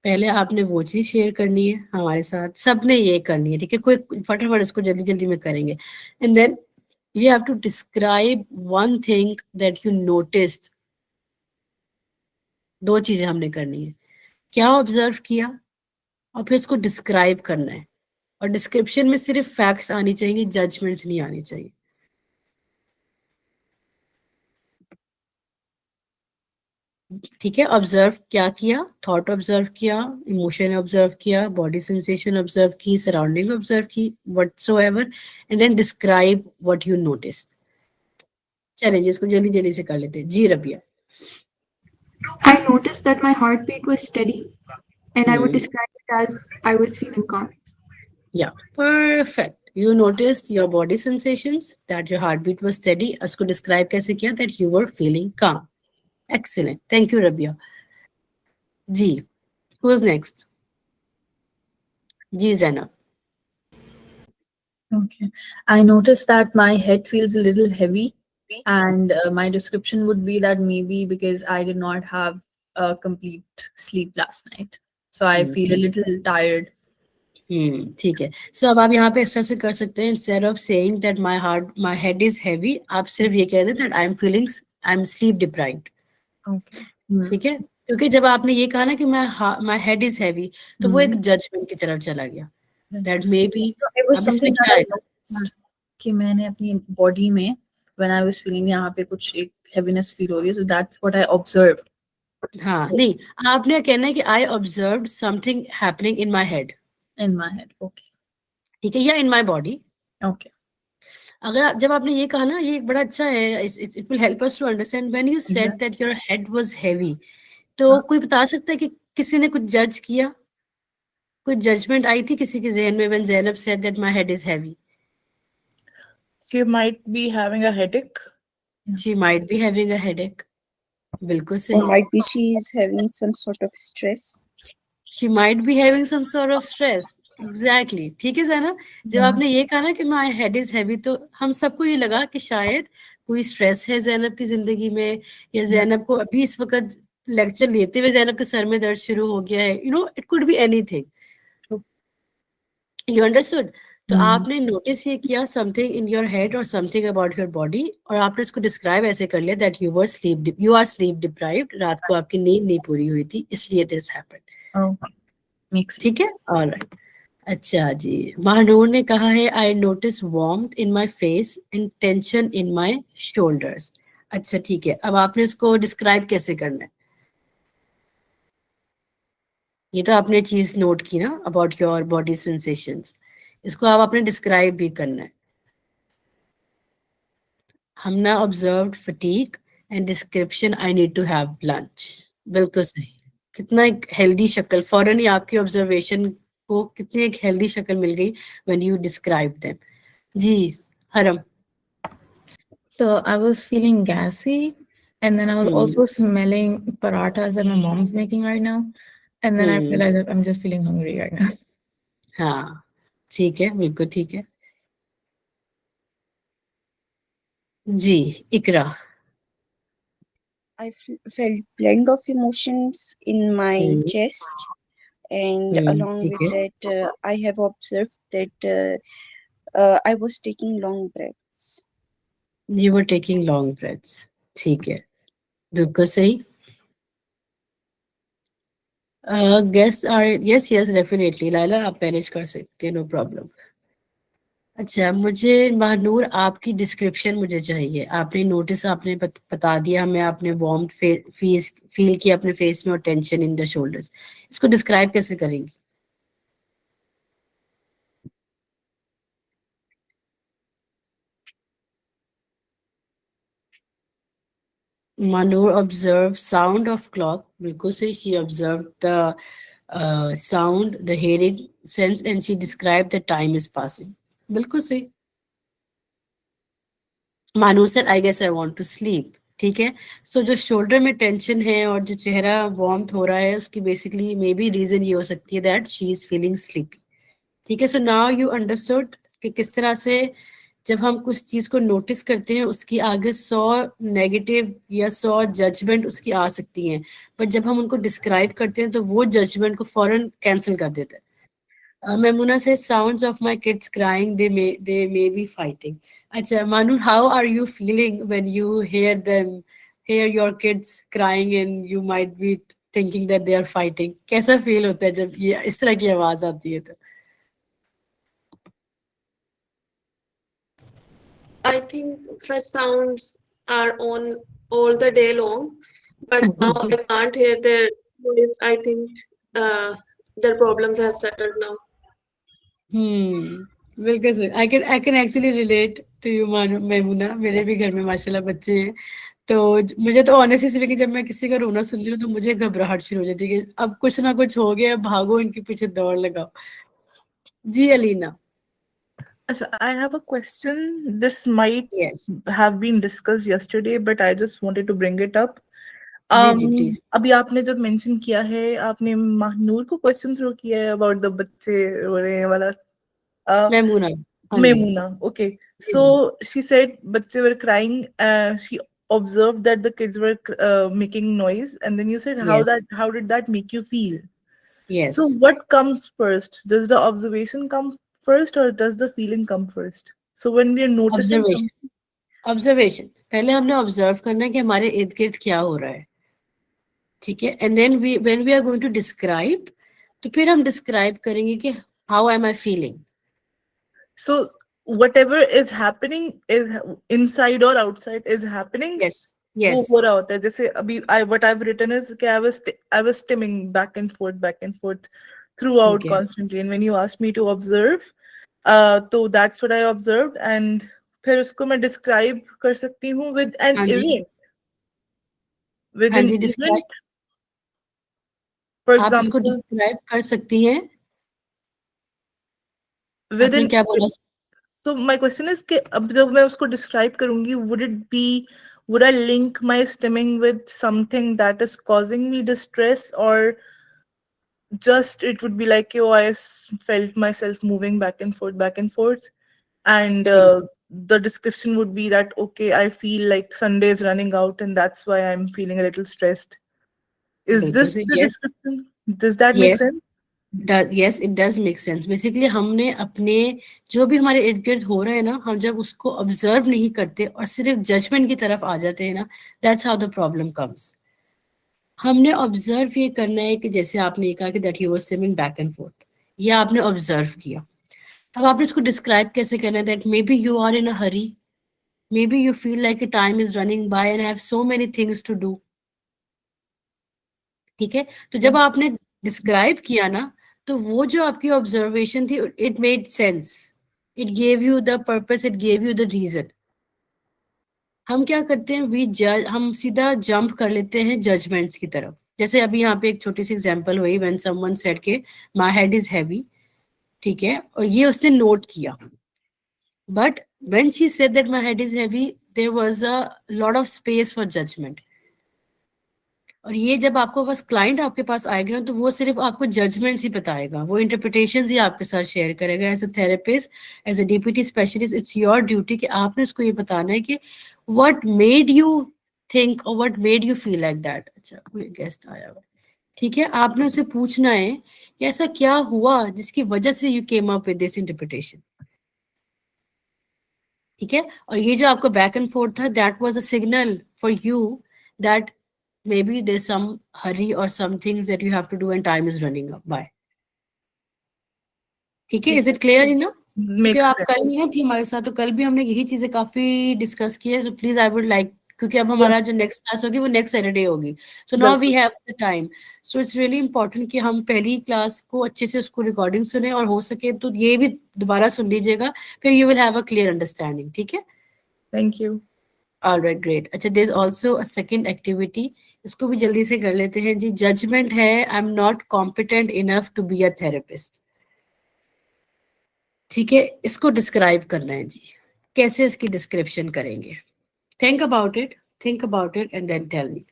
पहले आपने वो चीज़ शेयर करनी है हमारे साथ. सबने ये करनी है, ठीक है? कोई फटाफट इसको जल्दी जल्दी में करेंगे. And then you have to describe one thing that you noticed. दो चीजें हमने करनी है. क्या ऑब्जर्व किया और फिर इसको डिस्क्राइब करना है. और डिस्क्रिप्शन में सिर्फ फैक्ट्स आनी चाहिए, जजमेंट्स नहीं आनी चाहिए. ठीक है, ऑब्जर्व क्या किया, थॉट ऑब्जर्व किया, इमोशन ऑब्जर्व किया, बॉडी सेंसेशन ऑब्जर्व की, सराउंडिंग ऑब्जर्व की, whatsoever, and then describe what you noticed. चलें, इसको जल्दी जल्दी से कर लेते हैं. जी Rabia. I noticed that my heartbeat was steady, and I would describe it as I was feeling calm. Yeah, perfect. You noticed your body sensations, that your heartbeat was steady. उसको describe कैसे किया? That you were feeling calm. Excellent. Thank you, Rabia. Ji, who's next? Ji, Zainab. Okay. I noticed that my head feels a little heavy, and my description would be that maybe because I did not have a complete sleep last night. So I feel a little tired. ठीक है. So अब आप यहाँ पे इस तरह से कर सकते हैं, instead of saying that my head is heavy, आप सिर्फ ये कह दें that I'm sleep deprived. Okay. ठीक है, क्योंकि जब आपने ये कहा ना कि my head is heavy, तो वो एक जजमेंट की तरफ चला गया. That maybe It was अब इसमें something क्या that I आएगा? noticed कि मैंने अपनी body में when I was feeling यहाँ पे कुछ एक heaviness feel हो रही है, so that's what I observed. हाँ, नहीं, आपने कहना है कि I observed something happening in my head. In my head. Okay. ठीक है, या in my body. Okay. अगर जब आपने ये कहा ना, ये बड़ा अच्छा है. It will help us to understand when you said that your head was heavy. तो कोई बता सकता है कि किसी ने कुछ जज किया, कोई जजमेंट आई थी किसी के ज़हन में when Zainab said that my head is heavy? She might be having a headache. She might be having a headache. बिल्कुल Or सही. might be she's having some sort of stress. She might be having some sort of stress. Exactly. ठीक है ज़ैनब, जब आपने ये कहा ना कि my head is heavy, तो हम सबको ये लगा कि शायद कोई स्ट्रेस है ज़ैनब की जिंदगी में, या ज़ैनब को अभी इस वक्त लेक्चर लेते हुए ज़ैनब के सर में दर्द शुरू हो गया है. It could be anything. You understood? तो आपने नोटिस ये किया something in your head or something about your body, और आपने इसको डिस्क्राइब ऐसे कर लिया that you are sleep deprived. रात को आपकी नींद नहीं पूरी हुई थी, इसलिए this happened. Okay. Makes sense. ठीक है, ऑलराइट. अच्छा जी, महानूर ने कहा है I notice warmth in my face and tension in my shoulders. अच्छा ठीक है, अब आपने इसको डिस्क्राइब कैसे करना है? ये तो आपने चीज नोट की ना अबाउट योर बॉडी सेंसेशंस, इसको आप आपने डिस्क्राइब भी करना है. हमने observed fatigue and description I need to have lunch. बिल्कुल सही. कितना एक हेल्दी शक्ल, फौरन ही आपकी ऑब्जर्वेशन को कितनी एक हेल्दी शक्ल मिल गई व्हेन यू डिस्क्राइब देम. जी हरम. So I was feeling gassy, and then I was Hmm. also smelling parathas that my mom's making right now. And then I Hmm. realized that I'm just feeling hungry right now. हाँ, ठीक है, बिल्कुल ठीक है। जी, इकरा। I felt blend of emotions in my Hmm. chest, and Hmm. along ठीक with है। that, I have observed that I was taking long breaths. You were taking long breaths. ठीक है, बिल्कुल सही। Guests are yes, yes, definitely. Laila आप manage कर सकते हैं, नो प्रॉब्लम। अच्छा, मुझे महानूर आपकी डिस्क्रिप्शन मुझे चाहिए। आपने नोटिस आपने बता दिया हमें, आपने वार्म फेस फील किया अपने फेस में और टेंशन इन द शोल्डर्स। इसको डिस्क्राइब कैसे करेंगे? Manur observed sound of clock. बिल्कुल सही, she observed the sound, the hearing sense, and she described the time is passing. बिल्कुल सही। Manu sir, I guess I want to sleep. ठीक है, सो जो शोल्डर में टेंशन है और जो चेहरा वार्म हो रहा है, उसकी बेसिकली मे बी रीजन ये हो सकती है that she is feeling sleepy. ठीक है, सो नाउ यू अंडरस्टूड कि किस तरह से जब हम कुछ चीज को नोटिस करते हैं उसकी आगे 100 नेगेटिव या 100 जजमेंट उसकी आ सकती हैं, बट जब हम उनको डिस्क्राइब करते हैं तो वो जजमेंट को फौरन कैंसिल कर देते हैं। Memuna says, sounds of my kids crying, they may be fighting. Acha, Manu, how are you feeling when you hear your kids crying and you might be thinking that they are fighting? कैसा feel होता है जब ये इस तरह की आवाज आती है तो? I think such sounds are on all the day long, but now I can't hear their voice. I think their problems have settled now. बिल्कुल सही। I can actually relate to you, Maimuna. मेरे भी घर में माशाल्लाह बच्चे हैं, तो मुझे तो ऑनेस्टली स्पीकिंग जब मैं किसी का रोना सुनती हूँ तो मुझे घबराहट शुरू हो जाती है कि अब कुछ ना कुछ हो गया, भागो इनके पीछे दौड़ लगाओ। जी Alina. So I have a question. This might Yes. have been discussed yesterday, but I just wanted to bring it up. जी जी प्लीज। अभी आपने जब मेंशन किया है, आपने महानूर को क्वेश्चन थ्रो किया है अबाउट द बच्चे रो रहे हैं वाला। मेमुना। हाँ जी। Memuna. Okay. जी So जी। she said बच्चे were crying. She observed that the kids were making noise, and then you said Yes. how did that make you feel? So Yes. what comes first? Does the observation come first or does the feeling come first? So when we are noticing observation. something, observation पहले हमने observe करना है कि हमारे इर्द गिर्द क्या हो रहा है। ठीक है, and then when we are going to describe, तो फिर हम डिस्क्राइब करेंगे कि how am I feeling. so whatever is happening is inside or outside is happening. Yes वो यस। हो रहा होता है। जैसे अभी what I've written is कि I was stimming back and forth throughout ठीक है। constantly, and when you asked me to observe, तो that's what I observed, and फिर उसको मैं describe कर सकती हूँ with an हाँ जी। event, with हाँ an जी, event. डिस्क्राइब। For आप इसको example, डिस्क्राइब कर सकती हैं। with आपने an क्या बोला? so my question is कि अब जब मैं उसको describe करूंगी, would I link my stimming with something that is causing me distress, or just it would be like, oh, felt myself moving back and forth, and the description would be that, okay, I feel like Sunday is running out and that's why I'm feeling a little stressed. Is बिल्कुल this सही। the yes description? Does that make yes. sense? Yes it does make sense. Basically हमने अपने जो भी हमारे इर्द गिर्द हो रहा है ना, हम जब उसको ऑब्जर्व नहीं करते और सिर्फ जजमेंट की तरफ आ जाते हैं ना, that's how the problem comes. हमने ऑब्जर्व ये करना है कि जैसे आपने कहा कि that you were swimming back and fourth, ये आपने ऑब्जर्व किया। अब आपने इसको डिस्क्राइब कैसे करना है that maybe you are in a hurry, maybe you feel like time is running by and I have so many things to do. ठीक है, तो जब आपने डिस्क्राइब किया ना, तो वो जो आपकी ऑब्जर्वेशन थी, it made sense, it gave you the purpose, it gave you the reason. हम क्या करते हैं, हम सीधा जंप कर लेते हैं जजमेंट्स की तरफ। जैसे अभी यहाँ पे एक छोटी सी एग्जांपल हुई, व्हेन समवन सेड के माय हेड इज हैवी। ठीक है, और ये उसने नोट किया, but when she said that my head is heavy, there was a lot of space for judgment. और ये जब आपको बस क्लाइंट आपके पास आएगा ना, तो वो सिर्फ आपको जजमेंट्स ही बताएगा, वो इंटरप्रिटेशंस ही आपके साथ शेयर करेगा. As a therapist, as a DPT specialist, it's your duty कि आपने उसको ये बताना है कि व्हाट मेड यू थिंक और what made you feel like that. अच्छा, कोई गेस्ट आया हुआ, ठीक है, आपने उसे पूछना है कि ऐसा क्या हुआ जिसकी वजह से you came up with this interpretation. ठीक है, और ये जो आपका बैक एंड फोर्थ था, that was a signal for you that maybe there's some hurry or some things that you have to do and time is running up by. ठीक है, is it clear enough? क्योंकि आप कल नहीं ना थी हमारे साथ, तो कल भी हमने यही चीजें काफी डिस्कस की है. So please I would like, क्योंकि अब हमारा जो नेक्स्ट क्लास होगी वो नेक्स्ट सैटरडे होगी, so now we have the time. So it's really important कि हम पहली क्लास को अच्छे से उसको रिकॉर्डिंग सुने, और हो सके तो ये भी दोबारा सुन लीजिएगा, फिर you will have a clear understanding. ठीक है, थैंक यू. Alright, great. अच्छा, there is also a second activity, इसको भी जल्दी से कर लेते हैं जी. जजमेंट है, I am not competent enough to be a therapist. ठीक है, इसको डिस्क्राइब करना है जी. कैसे इसकी डिस्क्रिप्शन करेंगे? Think about it and then tell me.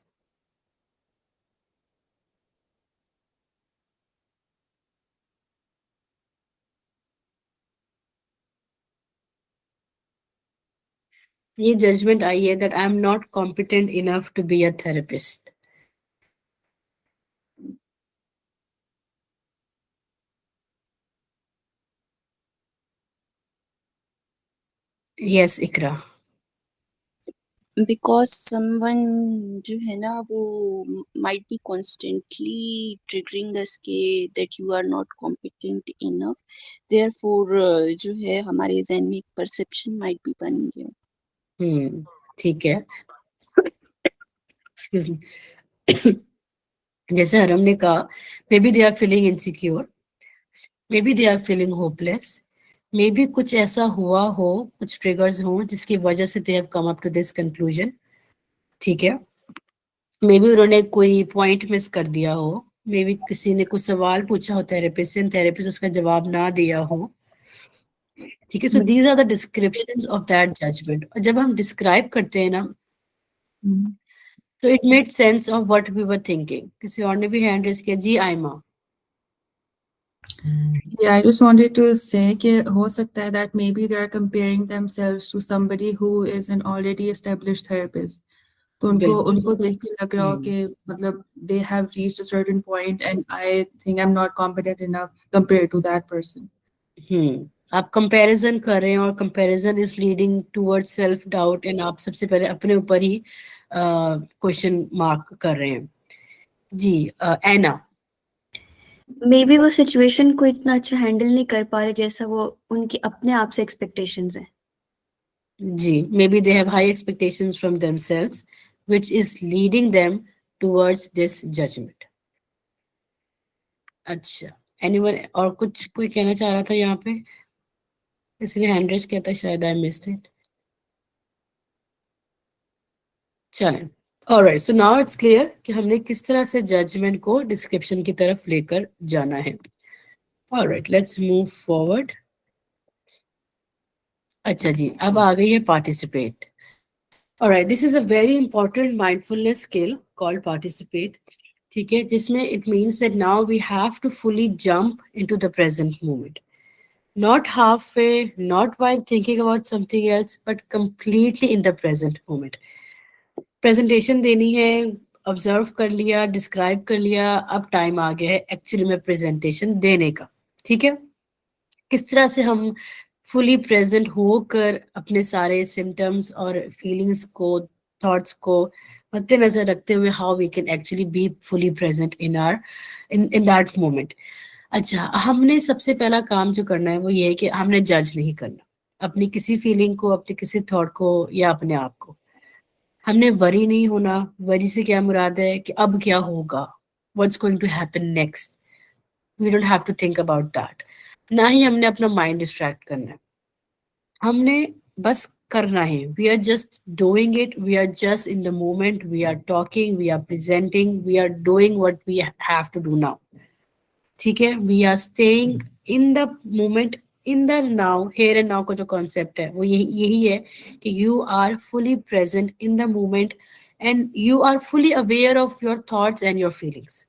ये जजमेंट आई है that I am not competent enough to be a therapist. Yes Iqra. Because someone जो है ना वो might be constantly triggering us के that you are not competent enough, therefore जो है हमारे जहन में एक परसेप्शन माइट बी बन गया. ठीक है. Excuse me. जैसे हरम ने कहा, maybe they are feeling insecure, maybe they are feeling hopeless, maybe कुछ ऐसा हुआ हो, कुछ ट्रिगर्स हो जिसकी वजह से they have come up to this conclusion. ठीक है, मे बी उन्होंने कोई पॉइंट मिस कर दिया हो, मे बी किसी ने कुछ सवाल पूछा हो थेरेपिस्ट से, थेरेपिस्ट उसका जवाब ना दिया हो. ठीक है, so these are the descriptions of that judgment. और जब हम डिस्क्राइब करते हैं ना, तो it made sense of what we were thinking. किसी और ने भी हैंड रेज किया जी. Aima. Yeah, I just wanted to say कि हो सकता है that maybe they are comparing themselves to somebody who is an already established therapist. तो उनको देख के लग रहा हो कि मतलब they have reached a certain point and I think I'm not competent enough compared to that person. आप कंपैरिजन कर रहे हैं, और comparison is leading towards self doubt, and आप सबसे पहले अपने ऊपर ही क्वेश्चन मार्क कर रहे हैं जी. एना. मे बी वो सिचुएशन को इतना अच्छा हैंडल नहीं कर पा रहे जैसा वो उनकी अपने आप से एक्सपेक्टेशंस हैं. जी, maybe they have high expectations from themselves which is leading them towards this judgement. अच्छा, एनीवन और कुछ कोई कहना चाह रहा था यहाँ पे? इसलिए हैंड रेज किया था, शायद आई मिस्ड इट. चलें, alright. So now it's clear कि हमने किस तरह से जजमेंट को डिस्क्रिप्शन की तरफ लेकर जाना है. Alright, let's move forward. अच्छा जी, अब आ गई है participate. Alright, this is a very important mindfulness skill called participate. ठीक है, जिसमें it means that now we have to fully jump into the present moment, not halfway, not while thinking about something else, but completely in the present moment. Presentation देनी है, observe कर लिया, describe कर लिया, अब टाइम आ गया है actually में प्रेजेंटेशन देने का. ठीक है, किस तरह से हम फुली प्रेजेंट होकर अपने सारे सिम्टम्स और फीलिंग्स को, थॉट्स को मद्देनजर रखते हुए how we can actually be fully present in that moment. अच्छा, हमने सबसे पहला काम जो करना है वो ये है कि हमने जज नहीं करना अपनी किसी फीलिंग को, अपने किसी थॉट को या अपने आप को. हमने वरी नहीं होना. वरी से क्या मुराद है कि अब क्या होगा, what's going to happen next. We don't have to think about that. ना ही हमने अपना माइंड डिस्ट्रैक्ट करना है. हमने बस करना है. We are just doing it, we are just in the moment, we are talking, we are presenting, we are doing what we have to do now. ठीक है, we are staying in the moment in the now, here and now का जो concept है वो यही है कि you are fully present in the moment and you are fully aware of your thoughts and your feelings,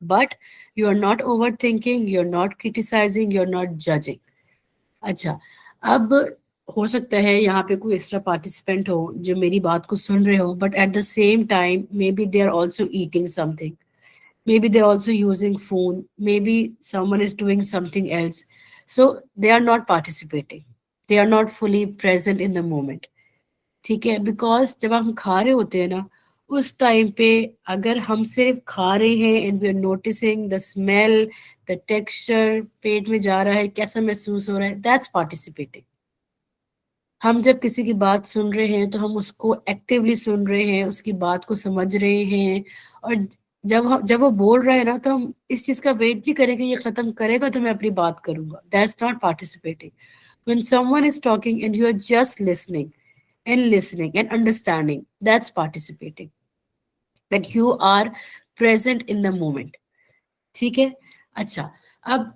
but you are not over thinking, you are not criticising, you are not judging. अच्छा, अब हो सकता है यहाँ पे कोई extra participant हो जो मेरी बात को सुन रहे हो, but at the same time maybe they are also eating something, maybe they're also using phone, maybe someone is doing something else, so they are not participating, they are not fully present in the moment. ठीक है, because जब हम खा रहे होते हैं ना, उस टाइम पे अगर हम सिर्फ खा रहे हैं and we are noticing the smell, the texture, पेट में जा रहा है, कैसा महसूस हो रहा है, दैट्स पार्टिसिपेटिंग. हम जब किसी की बात सुन रहे हैं तो हम उसको एक्टिवली सुन रहे हैं, उसकी बात को समझ रहे हैं, और जब वो बोल रहा है ना तो हम इस चीज का वेट नहीं करेंगे ये खत्म करेगा तो मैं अपनी बात करूंगा. That's not participating. When someone is talking and you are just listening and understanding, that's participating, that you are present in the moment. ठीक है. अच्छा, अब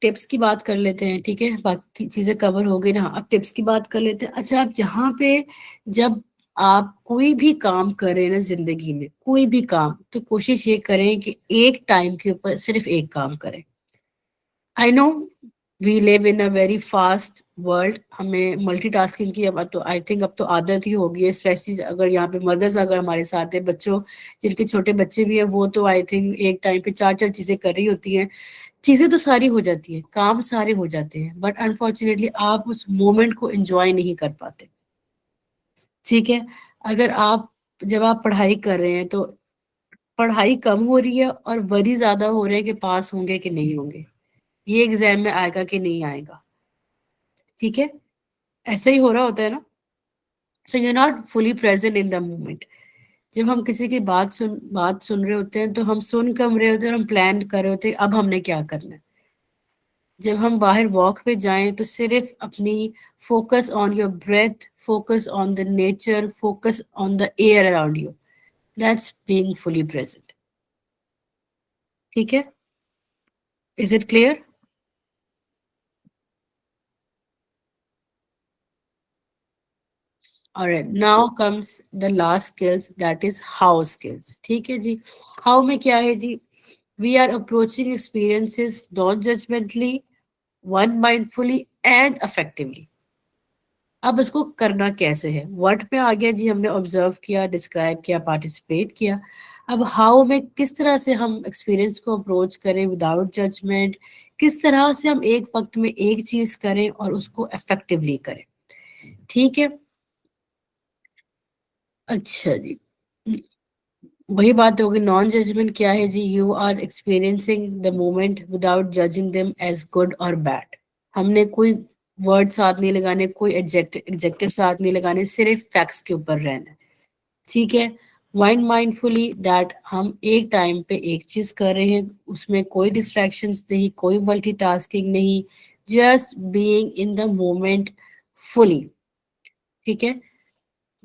टिप्स की बात कर लेते हैं. ठीक है, बाकी चीजें कवर हो गई ना, अब टिप्स की बात कर लेते हैं. अच्छा, अब यहाँ पे जब आप कोई भी काम करें ना जिंदगी में, कोई भी काम, तो कोशिश ये करें कि एक टाइम के ऊपर सिर्फ एक काम करें. I know we live in a very fast world, हमें मल्टीटास्किंग की अब तो आई थिंक अब तो आदत ही हो गई है, स्पेशली अगर यहाँ पे मदर्स अगर हमारे साथ है, बच्चों जिनके छोटे बच्चे भी हैं वो तो आई थिंक एक टाइम पे 4 चीजें कर रही होती हैं. चीजें तो सारी हो जाती है, काम सारे हो जाते हैं, बट अनफॉर्चुनेटली आप उस मोमेंट को एंजॉय नहीं कर पाते. ठीक है, अगर आप जब आप पढ़ाई कर रहे हैं तो पढ़ाई कम हो रही है और वरी ज्यादा हो रहे हैं कि पास होंगे कि नहीं होंगे, ये एग्जाम में आएगा कि नहीं आएगा. ठीक है, ऐसा ही हो रहा होता है ना. So you not fully present in the moment. जब हम किसी की बात सुन रहे होते हैं तो हम सुन कम रहे होते हैं और हम प्लान कर रहे होते हैं अब हमने क्या करना है. जब हम बाहर वॉक पे जाएं तो सिर्फ अपनी focus on your breath, focus on the nature, focus on the air around you, that's being fully present. ठीक है, is it clear? Alright, now comes the last skills, that is how skills. ठीक है जी, how में क्या है जी, we are approaching experiences non judgmentally, one mindfully and effectively. अब इसको करना कैसे है, वर्ड पे आ गया जी, हमने ऑब्जर्व किया, डिस्क्राइब किया, पार्टिसिपेट किया. अब हाउ में किस तरह से हम एक्सपीरियंस को अप्रोच करें विदाउट जजमेंट, किस तरह से हम एक वक्त में एक चीज करें और उसको इफेक्टिवली करें. ठीक है, अच्छा जी, वही बात होगी. नॉन जजमेंट क्या है जी, you are experiencing the moment without judging them as good और बैड. हमने कोई वर्ड साथ नहीं लगाने, कोई एडजेक्टिव साथ नहीं लगाने, सिर्फ फैक्ट्स के ऊपर रहना. ठीक है, माइंडफुली दैट हम एक टाइम पे एक चीज कर रहे हैं, उसमें कोई डिस्ट्रैक्शंस नहीं, कोई मल्टीटास्किंग नहीं, just being in the moment fully. ठीक है,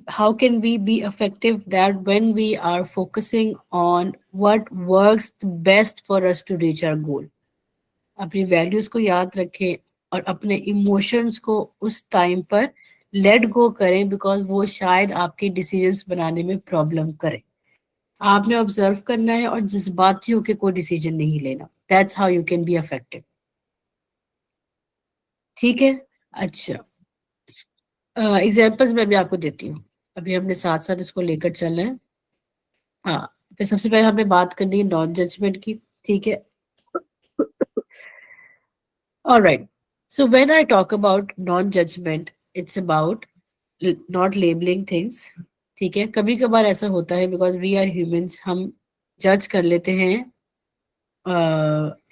how can we be effective, that when we are focusing on what works the best for us to reach our goal. अपनी वैल्यूज को याद रखें और अपने इमोशंस को उस टाइम पर लेट गो करें, बिकॉज वो शायद आपके डिसीजंस बनाने में प्रॉब्लम करें. आपने ऑब्जर्व करना है और जज्बाती होकर कोई डिसीजन नहीं लेना. That's how you can be effective. ठीक है, अच्छा एग्जाम्पल्स मैं भी आपको देती हूँ, अभी हमने साथ साथ इसको लेकर चलना है. हाँ, फिर सबसे पहले हमें बात करनी है नॉन जजमेंट की. ठीक है, alright. So when I talk about non judgement, it's about not labelling things. ठीक है, कभी कभार ऐसा होता है बिकॉज वी आर ह्यूमंस, हम जज कर लेते हैं,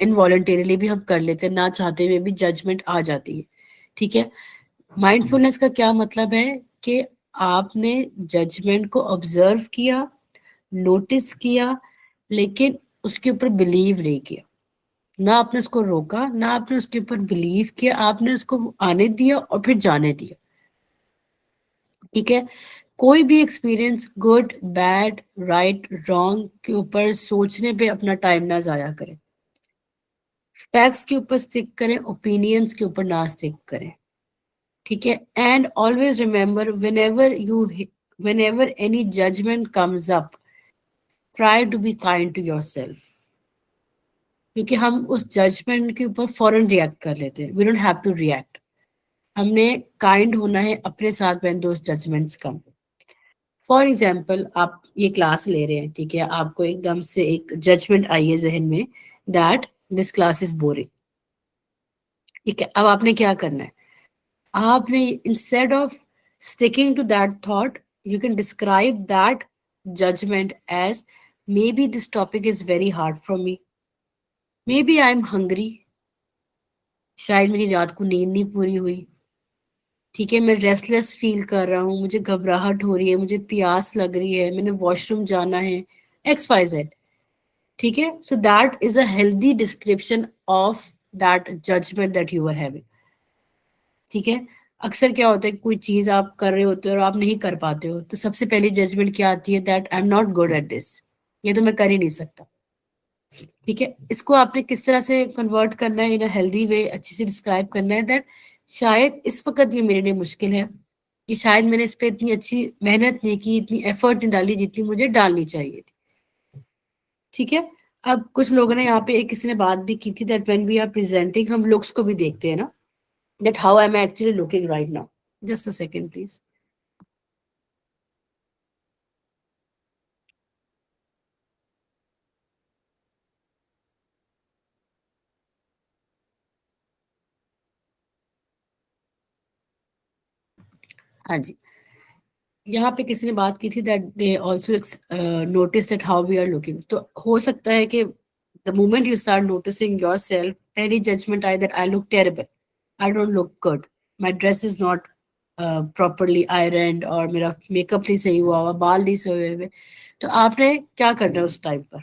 इनवॉलंटरीली भी हम कर लेते हैं, ना चाहते हुए भी जजमेंट आ जाती है. ठीक है, माइंडफुलनेस का क्या मतलब है कि आपने जजमेंट को ऑब्जर्व किया, नोटिस किया, लेकिन उसके ऊपर बिलीव नहीं किया. ना आपने उसको रोका, ना आपने उसके ऊपर बिलीव किया, आपने उसको आने दिया और फिर जाने दिया. ठीक है, कोई भी experience good bad right wrong के ऊपर सोचने पे अपना टाइम ना जाया करें. फैक्ट्स के ऊपर स्टिक करें, ओपिनियंस के ऊपर ना स्टिक करें, ठीक है। And always remember whenever any judgment comes up, try to be kind to yourself, क्योंकि हम उस जजमेंट के ऊपर फौरन रिएक्ट कर लेते हैं. We don't have to react. हमने काइंड होना है अपने साथ when those judgements come. For example, आप ये क्लास ले रहे हैं, ठीक है, आपको एकदम से एक जजमेंट आई है जहन में that this class is boring, ठीक है. अब आपने क्या करना है, आपने instead of sticking to that thought, you can describe that judgment as, maybe this topic is very hard for me, maybe I'm hungry, शायद मेरी रात को नींद नहीं पूरी हुई, ठीक है, मैं रेस्टलेस फील कर रहा हूँ, मुझे घबराहट हो रही है, मुझे प्यास लग रही है, मैंने वॉशरूम जाना है, XYZ, ठीक है. So that is a healthy description of that judgement that you are having, ठीक है. अक्सर क्या होता है, कोई चीज आप कर रहे होते हो और आप नहीं कर पाते हो, तो सबसे पहली जजमेंट क्या आती है, that I am not good at this, ये तो मैं कर ही नहीं सकता, ठीक है. इसको आपने किस तरह से कन्वर्ट करना है इन अ हेल्दी वे, अच्छे से डिस्क्राइब करना है दैट शायद इस वक्त ये मेरे लिए मुश्किल है, कि शायद मैंने इस पर इतनी अच्छी मेहनत नहीं की, इतनी एफर्ट नहीं डाली जितनी मुझे डालनी चाहिए थी, ठीक है. अब कुछ लोगों ने यहाँ पे एक किसी ने बात भी की थी that when we are presenting, हम लुक्स को भी देखते हैं ना, that how am I actually looking right now. Just a second, please. हाँ जी, यहाँ पे किसी ने बात की थी that they also notice that how we are looking. तो हो सकता है कि the moment you start noticing yourself, पहली judgment आए that I look terrible, I don't look good, my dress is not properly ironed, और मेरा मेकअप नहीं सही हुआ हुआ, बाल नहीं सही हुए, तो आपने क्या करना है उस टाइम पर,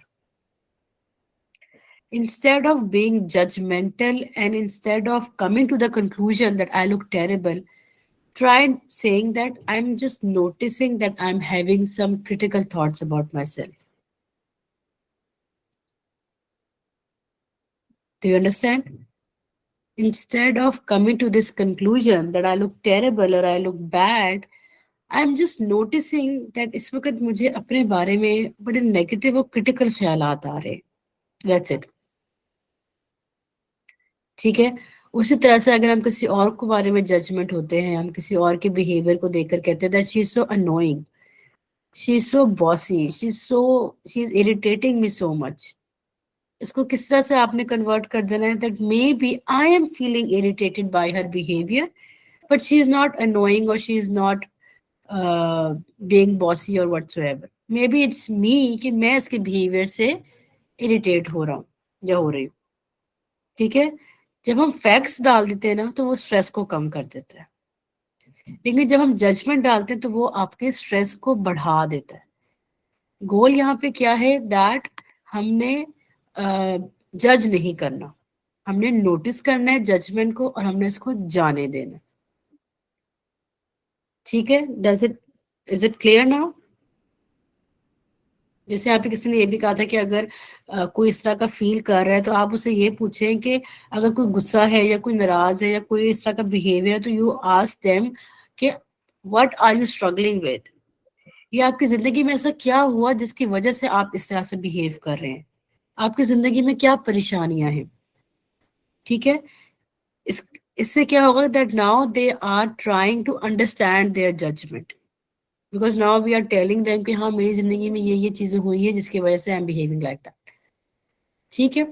instead of being judgmental and instead of coming to the conclusion that I look terrible, try saying that I'm just noticing that I'm having some critical thoughts about myself. Do you understand? Instead of coming to this conclusion that I look terrible or I look bad, I'm just noticing that इस वक्त मुझे अपने बारे में बड़े negative और critical ख्यालात आ रहे हैं. That's it. ठीक है. उसी तरह से अगर हम किसी और के बारे में जजमेंट होते हैं, हम किसी और के बिहेवियर को देखकर कहते हैं that she is so annoying, she is so bossy, she is irritating me so much. इसको किस तरह से आपने कन्वर्ट कर देना है that maybe I am feeling irritated by her behaviour, but she is not annoying और she is not being bossy और whatsoever. Maybe it's me कि मैं इसके बिहेवियर से इरिटेट हो रहा हूँ या हो रही हूँ, ठीक है. जब हम फैक्ट्स डाल देते हैं ना, तो वो स्ट्रेस को कम कर देता है, लेकिन जब हम जजमेंट डालते हैं तो वो आपके स्ट्रेस को बढ़ा देता है. गोल यहाँ पे क्या है, दैट हमने जज नहीं करना, हमने नोटिस करना है जजमेंट को और हमने इसको जाने देना, ठीक है. Is it clear now? जैसे यहाँ पे किसी ने ये भी कहा था कि अगर कोई इस तरह का फील कर रहा है तो आप उसे ये पूछें कि अगर कोई गुस्सा है या कोई नाराज है या कोई इस तरह का बिहेवियर है, तो यू आस्क देम कि what are you struggling with, या आपकी जिंदगी में ऐसा क्या हुआ जिसकी वजह से आप इस तरह से बिहेव कर रहे हैं, आपकी जिंदगी में क्या परेशानियां हैं, ठीक है. इससे क्या होगा that now they are trying to understand their judgement, because now we are telling them कि हाँ मेरी जिंदगी में ये चीजें हुई है जिसकी वजह से I am behaving like that, ठीक है.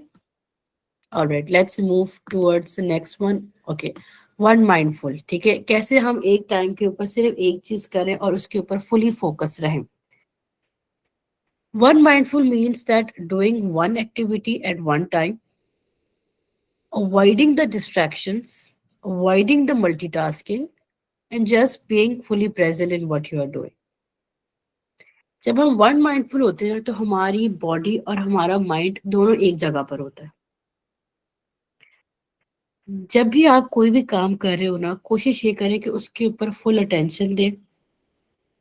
Alright, let's move towards the next one. Okay, one mindful, ठीक है. कैसे हम एक टाइम के ऊपर सिर्फ एक चीज करें और उसके ऊपर फुली फोकस रहें. One mindful means that doing one activity at one time, avoiding the distractions, avoiding the multitasking, and just being fully present in what you are doing. जब हम वन माइंडफुल होते हैं तो हमारी बॉडी और हमारा mind दोनों एक जगह पर होता है. जब भी आप कोई भी काम कर रहे हो ना, कोशिश ये करें कि उसके ऊपर फुल अटेंशन दें.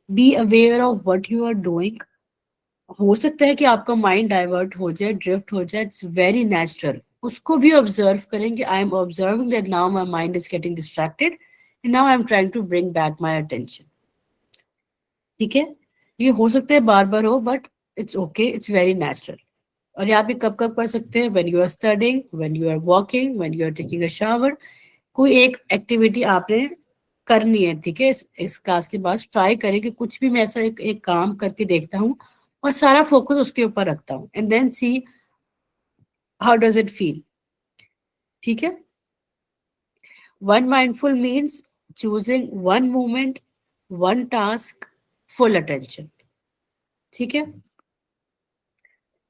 Be aware of what you are doing. हो सकता है कि आपका माइंड डाइवर्ट हो जाए, ड्रिफ्ट हो जाए, इट्स वेरी नेचुरल, उसको भी ऑब्जर्व करेंगे. I am observing that now my mind is getting distracted and now I am trying to bring back my attention. ठीक है, ये हो सकता है बार बार हो, but it's okay, it's very natural. और यहाँ पे कब कब कर सकते हैं? When you are studying, when you are walking, when you are taking a shower. कोई एक एक्टिविटी आपने करनी है. ठीक है, इस क्लास के बाद ट्राई करें कि कुछ भी मैं ऐसा एक काम करके देखता हूँ और सारा फोकस उसके ऊपर रखता हूँ and then see how does it feel. ठीक है, one mindful means choosing one movement, one task, full attention. ठीक है,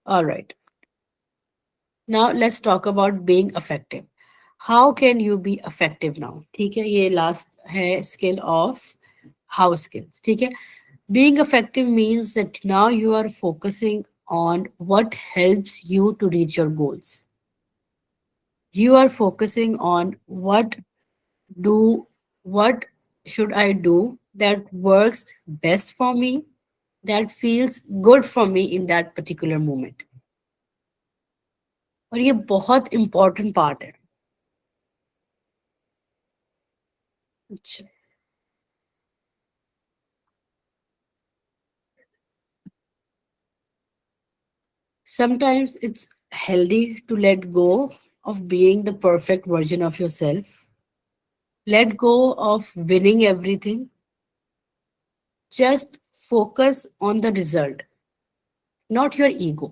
alright. Now let's talk about being effective. How can you be effective now? ठीक है, ये लास्ट है skill of how skills. ठीक है, being effective means that now you are focusing on what helps you to reach your goals. You are focusing on do what should I do that works best for me, that feels good for me in that particular moment. और ये बहुत important part है. अच्छा, sometimes it's healthy to let go of being the perfect version of yourself. Let go of winning everything. Just focus on the result, not your ego.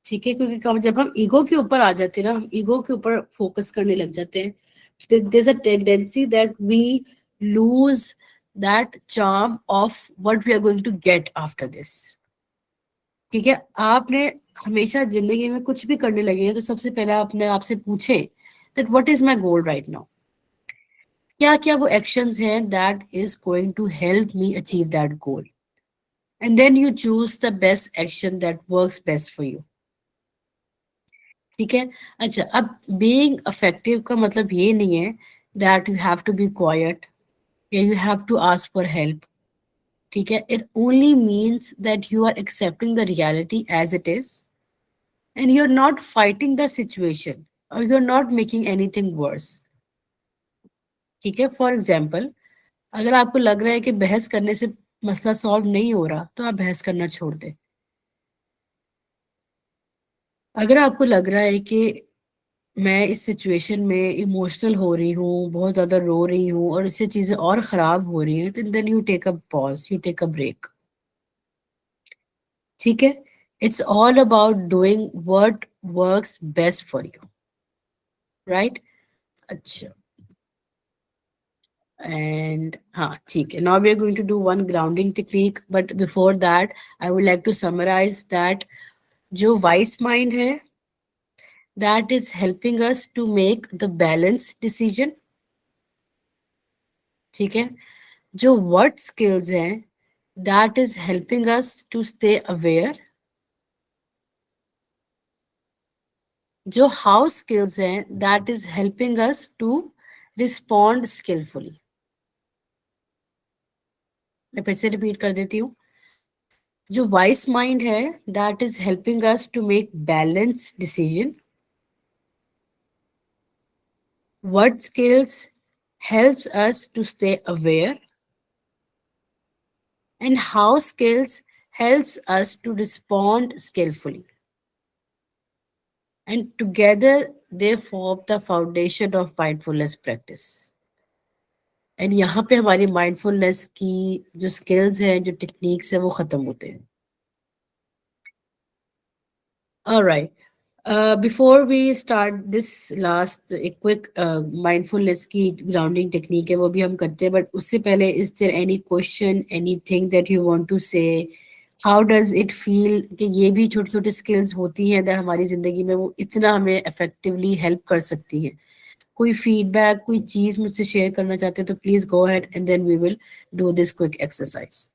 ठीक है, क्योंकि जब हम ईगो के ऊपर आ जाते हैं ना, हम ईगो के ऊपर फोकस करने लग जाते हैं, there is a tendency that we lose that charm of what we are going to get after this. ठीक है, आपने हमेशा जिंदगी में कुछ भी करने लगे हैं तो सबसे पहले अपने आप से पूछे that what is my goal right now. क्या क्या वो एक्शंस हैं that is going to help me achieve that goal, and then you choose the best action that works best for you. ठीक है, अच्छा, अब बीइंग इफेक्टिव का मतलब ये नहीं है that you have to be quiet या you have to ask for help. ठीक है, it only means that you are accepting the reality as it is and you are not fighting the situation और you are not making anything worse. ठीक है, for example, अगर आपको लग रहा है कि बहस करने से मसला सॉल्व नहीं हो रहा तो आप बहस करना छोड़ दें. अगर आपको लग रहा है कि मैं इस सिचुएशन में इमोशनल हो रही हूँ, बहुत ज़्यादा रो रही हूँ और इससे चीज़ें और ख़राब हो रही हैं, तो then you take a pause, you take a break. ठीक है, it's all about doing what works best for you, right. अच्छा, एंड हाँ ठीक है, now we are going to do one grounding technique, but before that I would like to summarise that जो wise mind है, that is helping us to make the balanced decision. ठीक है, जो what skills हैं, that is helping us to stay aware. जो how skills हैं, that is helping us to respond skillfully. मैं फिर से रिपीट कर देती हूँ. जो wise mind है, that is helping us to make balanced decision. What skills helps us to stay aware, and how skills helps us to respond skillfully. And together they form the foundation of mindfulness practice. And यहाँ पे हमारी mindfulness की जो skills हैं, जो techniques हैं, वो खत्म होते हैं. All right. Before we start this last a quick mindfulness की grounding technique है, वो भी हम करते हैं, but उससे पहले is there any question, anything that you want to say? How does it feel कि ये भी छोटी छोटी skills होती हैं that हमारी ज़िंदगी में वो इतना हमें effectively help कर सकती हैं? कोई feedback, कोई चीज़ मुझसे share करना चाहते हैं तो please go ahead and then we will do this quick exercise.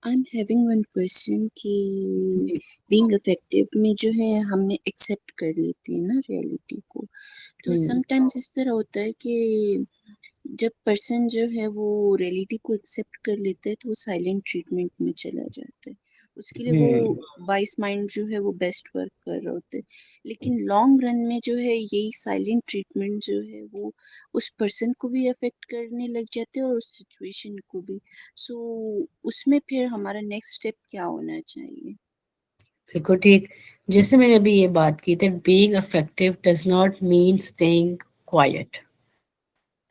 I am having one question कि बीइंग इफेक्टिव में जो है हमने एक्सेप्ट कर लेते हैं ना रियलिटी को, तो समटाइम्स इस तरह होता है कि जब पर्सन जो है वो रियलिटी को एक्सेप्ट कर लेता है तो वो साइलेंट ट्रीटमेंट में चला जाता है, उसके लिए वो वाइस माइंड जो है वो बेस्ट वर्क कर रहा होता है, लेकिन लॉन्ग रन में जो है यही साइलेंट ट्रीटमेंट जो है वो उस पर्सन को भी अफेक्ट करने लग जाते हैं और उस सिचुएशन को भी। सो उसमें फिर हमारा नेक्स्ट स्टेप क्या होना चाहिए? बिल्कुल ठीक। जैसे मैंने अभी ये बात की that being effective does not mean staying quite,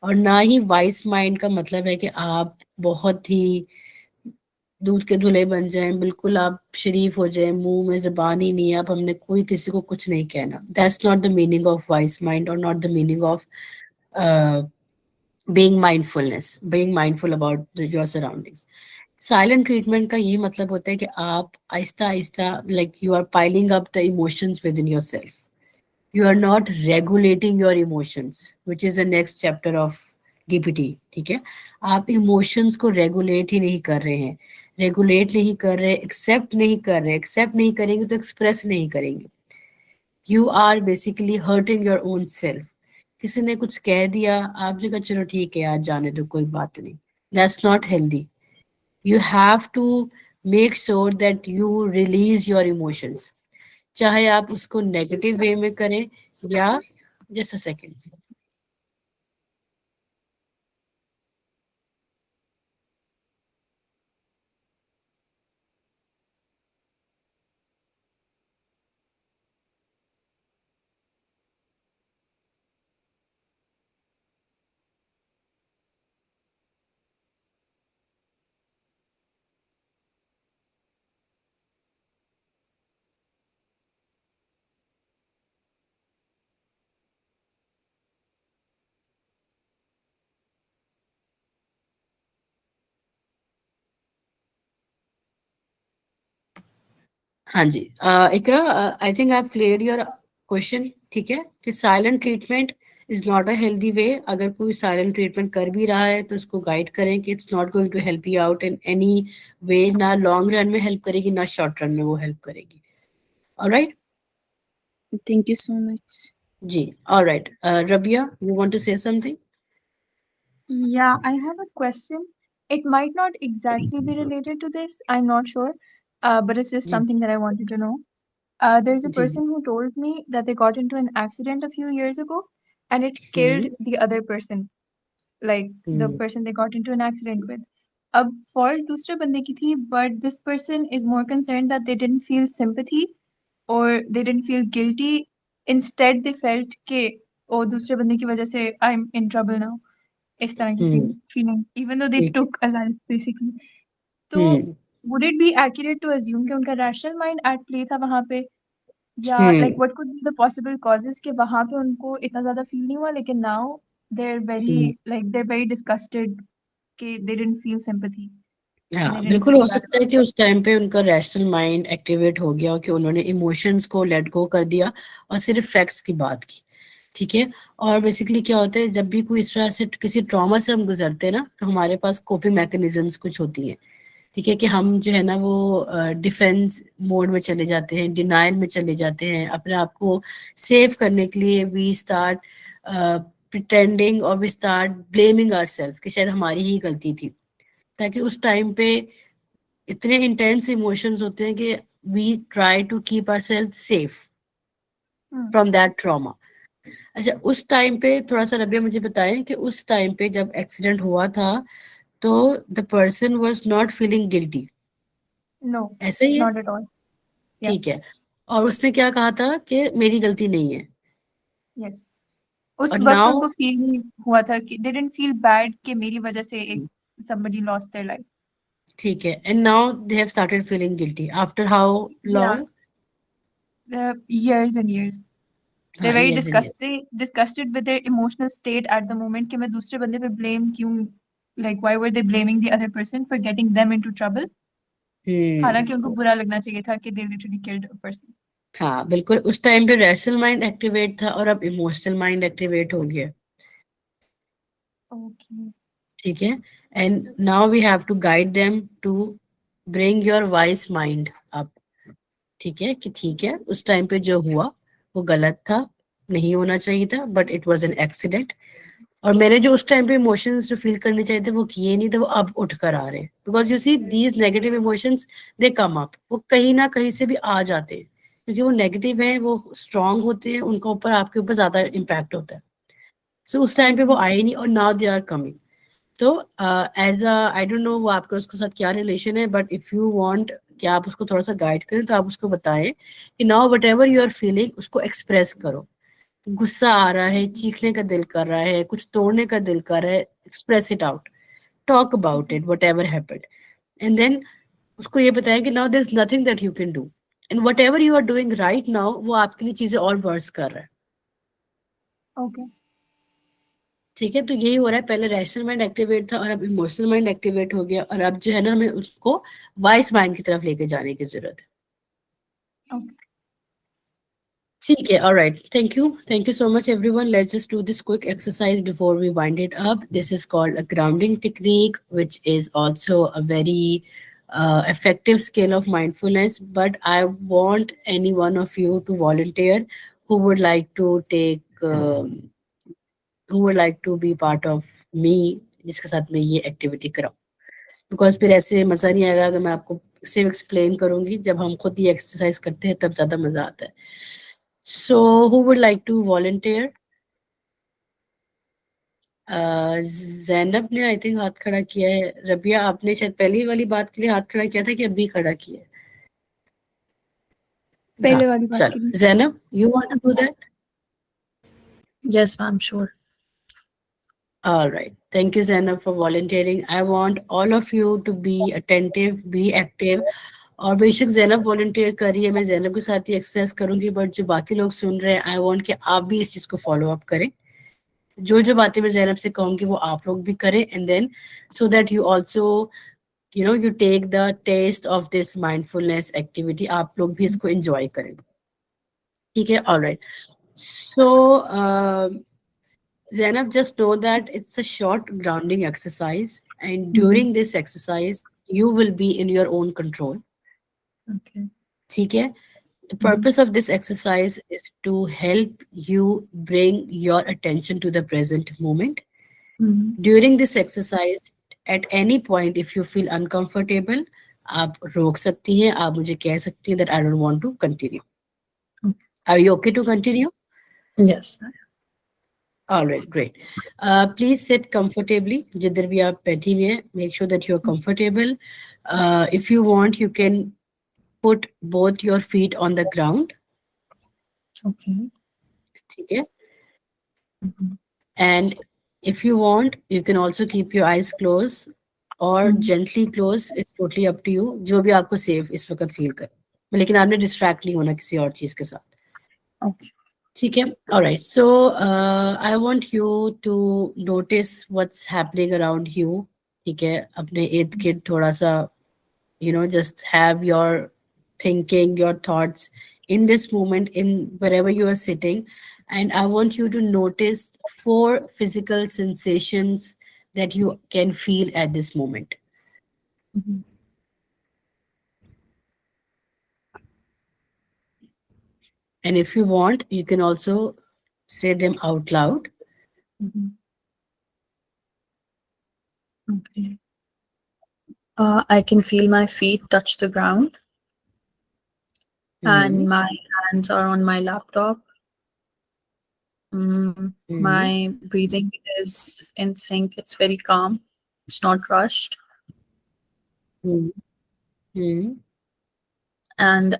और ना ही वाइस माइंड का मतलब है कि आप बहुत ही दूध के धुले बन जाएं, बिल्कुल आप शरीफ हो जाएं, मुंह में जबान ही नहीं है, अब हमने कोई किसी को कुछ नहीं कहना। That's not the meaning of wise mind और not the meaning of being mindfulness, being mindful about your surroundings. Silent treatment का ये मतलब होता है कि आप आहिस्ता आहिस्ता like you are piling up the emotions within yourself, you are not regulating your emotions, which is the next chapter of DPT। ठीक है, आप इमोशंस को रेगुलेट ही नहीं कर रहे हैं, रेगुलेट नहीं कर रहे, एक्सेप्ट नहीं कर रहे, एक्सेप्ट नहीं करेंगे तो एक्सप्रेस नहीं करेंगे। You are basically hurting your own self. किसी ने कुछ कह दिया, आपने कहा चलो ठीक है यार जाने दो कोई बात नहीं, that's not healthy. You have to make sure that you release your emotions, चाहे आप उसको नेगेटिव वे में करें या जस्ट अ सेकेंड। हाँ जी, Iqra, I think I cleared your question. ठीक है, कि silent treatment is not a healthy way. अगर कोई साइलेंट ट्रीटमेंट कर भी रहा है तो उसको गाइड करें कि it's not going to help you out in any way, ना लॉन्ग रन में हेल्प करेगी ना शॉर्ट रन में वो हेल्प करेगी। Alright, thank you so much. जी alright. Rabia, you want to say something? Yeah, I have a question. It might not exactly be related to this, I'm not sure, but it's just जी something that I wanted to know. There's a जी person who told me that they got into an accident a few years ago and it killed the other person, like the person they got into an accident with. अब fault दूसरे बंदे की थी, but this person is more concerned that they didn't feel sympathy or they didn't feel guilty. Instead, they felt कि ओ दूसरे बंदे की वजह से I'm in trouble now. इस तरह की feeling, even though they ठीक है। took a life basically. तो would it be accurate to assume कि उनका rational mind at play था वहाँ पे, या like what could be the possible causes कि वहाँ पे उनको इतना ज़्यादा feel नहीं हुआ, लेकिन now they're very disgusted कि they didn't feel sympathy and they हाँ didn't बिल्कुल, feel हो bad. सकता है कि उस टाइम पे उनका रैशनल माइंड एक्टिवेट हो गया, कि उन्होंने इमोशंस को लेट गो कर दिया और सिर्फ फैक्ट्स की बात की। ठीक है, और बेसिकली क्या होता है, जब भी कोई इस तरह से किसी ट्रॉमा से हम गुजरते हैं ना, तो हमारे पास कोपिंग मैकेनिज्म्स कुछ होती हैं। ठीक है, कि हम जो है ना वो डिफेंस मोड में चले जाते हैं, डिनाइल में चले जाते हैं, अपने आप को सेव करने के लिए वी स्टार्ट प्रिटेंडिंग और वी स्टार्ट ब्लेमिंग आवरसेल्फ कि शायद हमारी ही गलती थी, ताकि उस टाइम पे इतने इंटेंस इमोशंस होते हैं कि we try to keep ourselves safe from that trauma. अच्छा, उस टाइम पे थोड़ा सा रबिया मुझे बताएं कि उस टाइम पे जब एक्सीडेंट हुआ था तो the person was not feeling guilty, No, ऐसे ही है? not at all. Yeah. ठीक है, और उसने क्या कहा था कि मेरी गलती नहीं है, Yes. उस और वक्त नाउ उनको फील नहीं हुआ था कि they didn't feel bad कि मेरी वजह से एक somebody lost their life. ठीक है, and now they have started feeling guilty after how Yeah, long? years and years. They're हाँ, very years and years. disgusted with their emotional state at the moment कि मैं दूसरे बंदे पे blame क्यों, like why were they blaming the other person for getting them into trouble? हालांकि उनको बुरा लगना चाहिए था कि they literally killed a person. हाँ बिल्कुल, उस टाइम पे रैशनल माइंड एक्टिवेट था और अब इमोशनल माइंड एक्टिवेट हो गया। Okay. ठीक है, and now we have to guide them to bring your wise mind up. ठीक है कि ठीक है उस टाइम पे जो हुआ वो गलत था, नहीं होना चाहिए था, but it was an accident, और मैंने जो उस टाइम पे इमोशंस जो फील करने चाहिए थे वो किए नहीं थे, वो अब उठ कर आ रहे हैं, because you see these negative emotions they come up, वो कहीं ना कहीं से भी आ जाते हैं, क्योंकि वो नेगेटिव है, वो स्ट्रांग होते हैं, उनका ऊपर आपके ऊपर ज्यादा इम्पैक्ट होता है। सो उस टाइम पे वो आए नहीं, और नाउ दे आर कमिंग। तो as a I don't know वो आपके उसके साथ क्या रिलेशन है, बट इफ यू वांट कि आप उसको थोड़ा सा गाइड करें तो आप उसको बताएं कि now whatever you are feeling उसको एक्सप्रेस करो। गुस्सा आ रहा है, चीखने का दिल कर रहा है, कुछ तोड़ने का दिल कर रहा है, express it out, talk about it whatever happened, and then उसको ये बताएं कि now there is nothing that you can do, and whatever you are doing right now वो आपके लिए चीजें और वर्स कर रहा है। Okay. ठीक है, तो यही हो रहा है, पहले रैशनल माइंड एक्टिवेट था और अब इमोशनल माइंड एक्टिवेट हो गया, और अब जो है ना हमें उसको वाइस माइंड की तरफ लेके जाने की जरूरत है। Okay. ठीक है, alright, thank you so much everyone. Let's just do this quick exercise before we wind it up. This is called a grounding technique which is also a very effective skill of mindfulness, but I want any one of you to volunteer who would like to take who would like to be part of me, जिसके साथ मैं ये activity कराऊं, because फिर ऐसे मज़ा नहीं आएगा अगर मैं आपको सिर्फ एक्सप्लेन करूंगी, जब हम खुद ये एक्सरसाइज करते हैं तब ज़्यादा मज़ा आता है। So who would like to volunteer? Zainab ने आई थिंक हाथ खड़ा किया है। रबिया आपने शायद पहली वाली बात के लिए हाथ खड़ा किया था कि अभी खड़ा किया है? पहले हाँ, वाली बात के चलो लिए। Zainab, you want to do that? Yes, ma'am, sure. All right. Thank you, Zainab, for volunteering. I want all of you to be attentive, be active. और बेशक जैनब वॉलंटियर कर रही है, मैं जैनब के साथ ही एक्सरसाइज करूंगी, बट जो बाकी लोग सुन रहे हैं, आई वांट कि आप भी इस चीज को फॉलो अप करें। जो जो बातें मैं जैनब से कहूंगी वो आप लोग भी करें, and then so that you also you take the taste of this mindfulness activity, आप लोग भी इसको enjoy करें। ठीक है, all right. So Zainab, just know that it's a short grounding exercise, and during this exercise you will be in your own control. Okay. ठीक है, the purpose of this exercise is to help you bring your attention to the present moment. During this exercise, at any point if you feel uncomfortable, आप रोक सकती हैं, आप मुझे कह सकती हैं that I don't want to continue. Okay. Are you okay to continue? Yes. All right, great. Please sit comfortably. जिधर भी आप बैठी हुई हैं, make sure that you are comfortable. If you want, you can put both your feet on the ground. Okay. ठीक है? And if you want, you can also keep your eyes closed or gently close. It's totally up to you. जो भी आपको safe इस वक्त feel करे, लेकिन आपने distract नहीं होना किसी और चीज के साथ। Okay. ठीक है, all right. So I want you to notice what's happening around you. ठीक है, अपने इर्द गिर्द थोड़ा सा just have your thinking, your thoughts in this moment, in wherever you are sitting, and I want you to notice 4 physical sensations that you can feel at this moment. And if you want, you can also say them out loud. Okay. I can feel my feet touch the ground, and my hands are on my laptop. My breathing is in sync. It's very calm. It's not rushed. And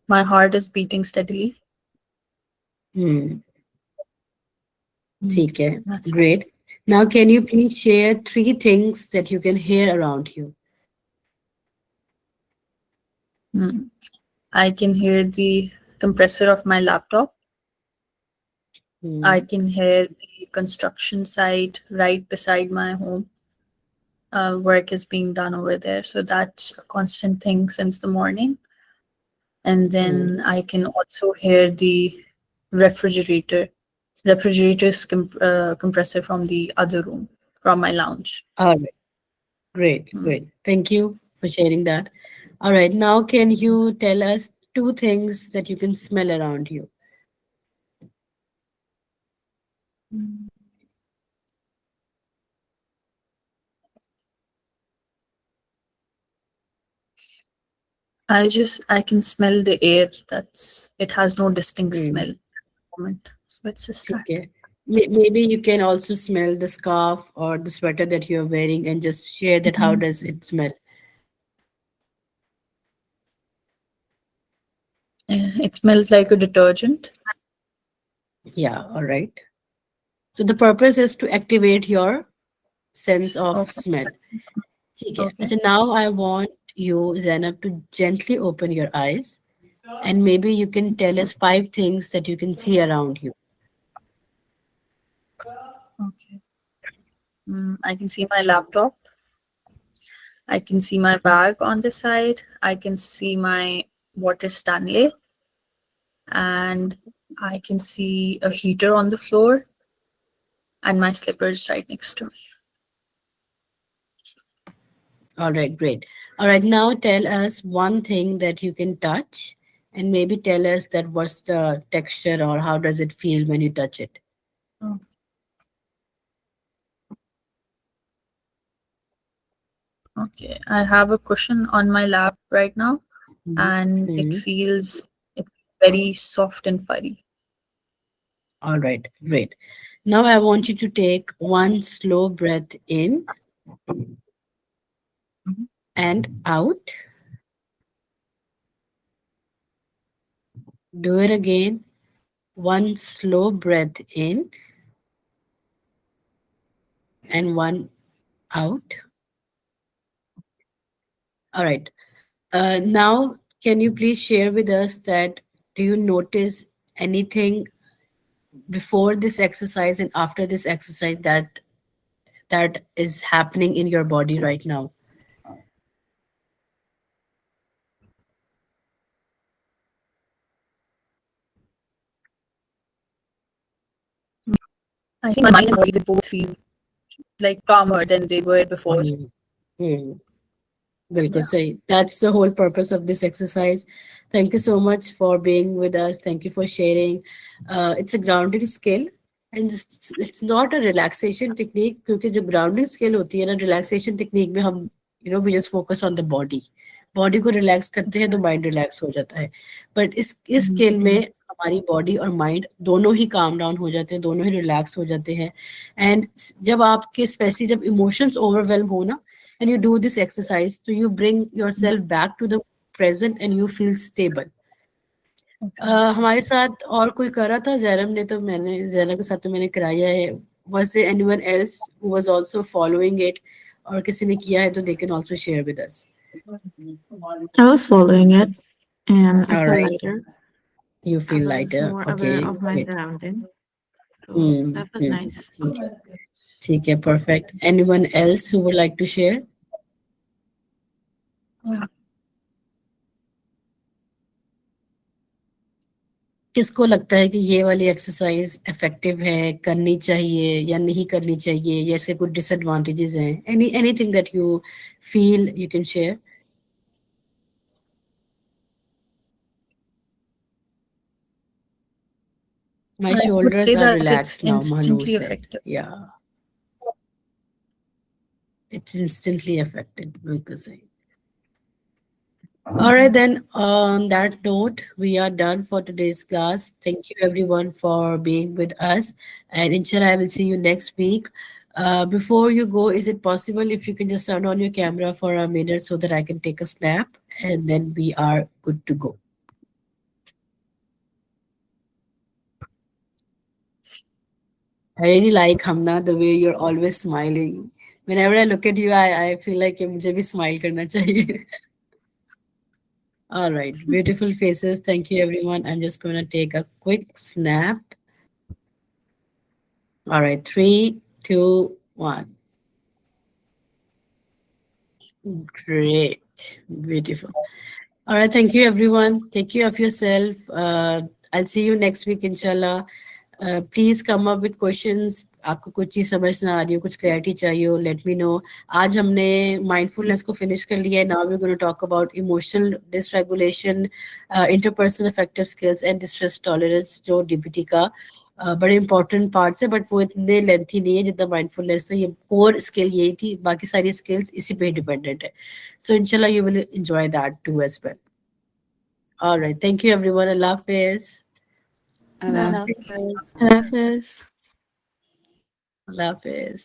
my heart is beating steadily. ठीक है, great. Now, can you please share 3 things that you can hear around you? I can hear the compressor of my laptop. I can hear the construction site right beside my home. Work is being done over there. So that's a constant thing since the morning. And then I can also hear the refrigerator's compressor from the other room. from my lounge. All right. Great, great. Thank you for sharing that. All right. Now, can you tell us 2 things that you can smell around you? I can smell the air. It has no distinct Hmm. smell at the moment. So it's just that. Okay. Maybe you can also smell the scarf or the sweater that you're wearing and just share that how does it smell? It smells like a detergent. Yeah, all right. So the purpose is to activate your sense of Okay. smell. ठीक है. Okay. So now I want you, Zainab, to gently open your eyes and maybe you can tell us 5 things that you can see around you. Okay. I can see my laptop. I can see my bag on the side. I can see my water Stanley. And I can see a heater on the floor and my slippers right next to me. All right, great. All right, now tell us one thing that you can touch and maybe tell us that what's the texture or how does it feel when you touch it. Okay, I have a cushion on my lap right now, and it Mhm. feels very soft and furry. All right, great. Now I want you to take one slow breath in and out. Do it again. One slow breath in and one out. All right. Now, can you please share with us that do you notice anything before this exercise and after this exercise that is happening in your body right now? I think my mind and body, they both feel like calmer than they were before. बिल्कुल सही. That's the whole purpose of this exercise. Thank you so much for being with us. Thank you for sharing. It's a grounding skill and it's not a relaxation technique क्योंकि जो grounding skill होती है ना relaxation technique में हम we just focus on the body. Body को relax करते हैं तो mind relax हो जाता है. But इस skill में हमारी body और mind दोनों ही calm down हो जाते हैं, दोनों ही relax हो जाते हैं. And जब आपके especially जब emotions overwhelm हो ना and you do this exercise, so you bring yourself back to the present and you feel stable. हमारे साथ और कोई करा था जैरम ने तो मैंने जैना के साथ तो मैंने कराया है. Was there anyone else who was also following it और किसी ने किया है तो they can also share with us. I was following it and I All feel right. lighter. You feel I was lighter. more Okay. aware of my Great. surroundings. So that felt nice. ठीक है, perfect. Anyone else who would like to share? किसको लगता है कि ये वाली exercise effective है, करनी चाहिए या नहीं करनी चाहिए, या इसके कुछ डिसएडवांटेजेस हैं? Anything that you feel you can share. My I would shoulders say are that relaxed it's now, Manu instantly said. effective. Yeah. It's instantly effective. बिल्कुल सही. All right, then on that note, we are done for today's class. Thank you everyone for being with us. And inshallah, I will see you next week. Before you go, is it possible if you can just turn on your camera for a minute so that I can take a snap and then we are good to go. I really like Hamna, the way you're always smiling. Whenever I look at you, I feel like मुझे भी smile करना चाहिए. All right, beautiful faces. Thank you, everyone. I'm just going to take a quick snap. All right, 3, 2, 1. Great, beautiful. All right, thank you, everyone. Take care of yourself. I'll see you next week, inshallah. Please come up with questions. आपको कुछ चीज समझ ना आ रही हो, कुछ clarity चाहिए हो, लेट मी नो. आज हमने माइंडफुलनेस को फिनिश कर लिया है. Now we are going to talk about emotional dysregulation, interpersonal affective skills and distress tolerance, जो डीबीटी का बड़े इंपॉर्टेंट पार्ट्स है, बट वो इतने लेंथी नहीं है जितना माइंडफुलनेस है. ये कोर स्किल यही थी, बाकी सारी स्किल्स इसी पे डिपेंडेंट है. सो इंशाल्लाह you will enjoy that too as well. Alright, thank you everyone. अल्लाह हाफिज. अल्लाह अल्लाह हाफिज. हाफिज. Allah Hafiz. अल्लाह हाफिज.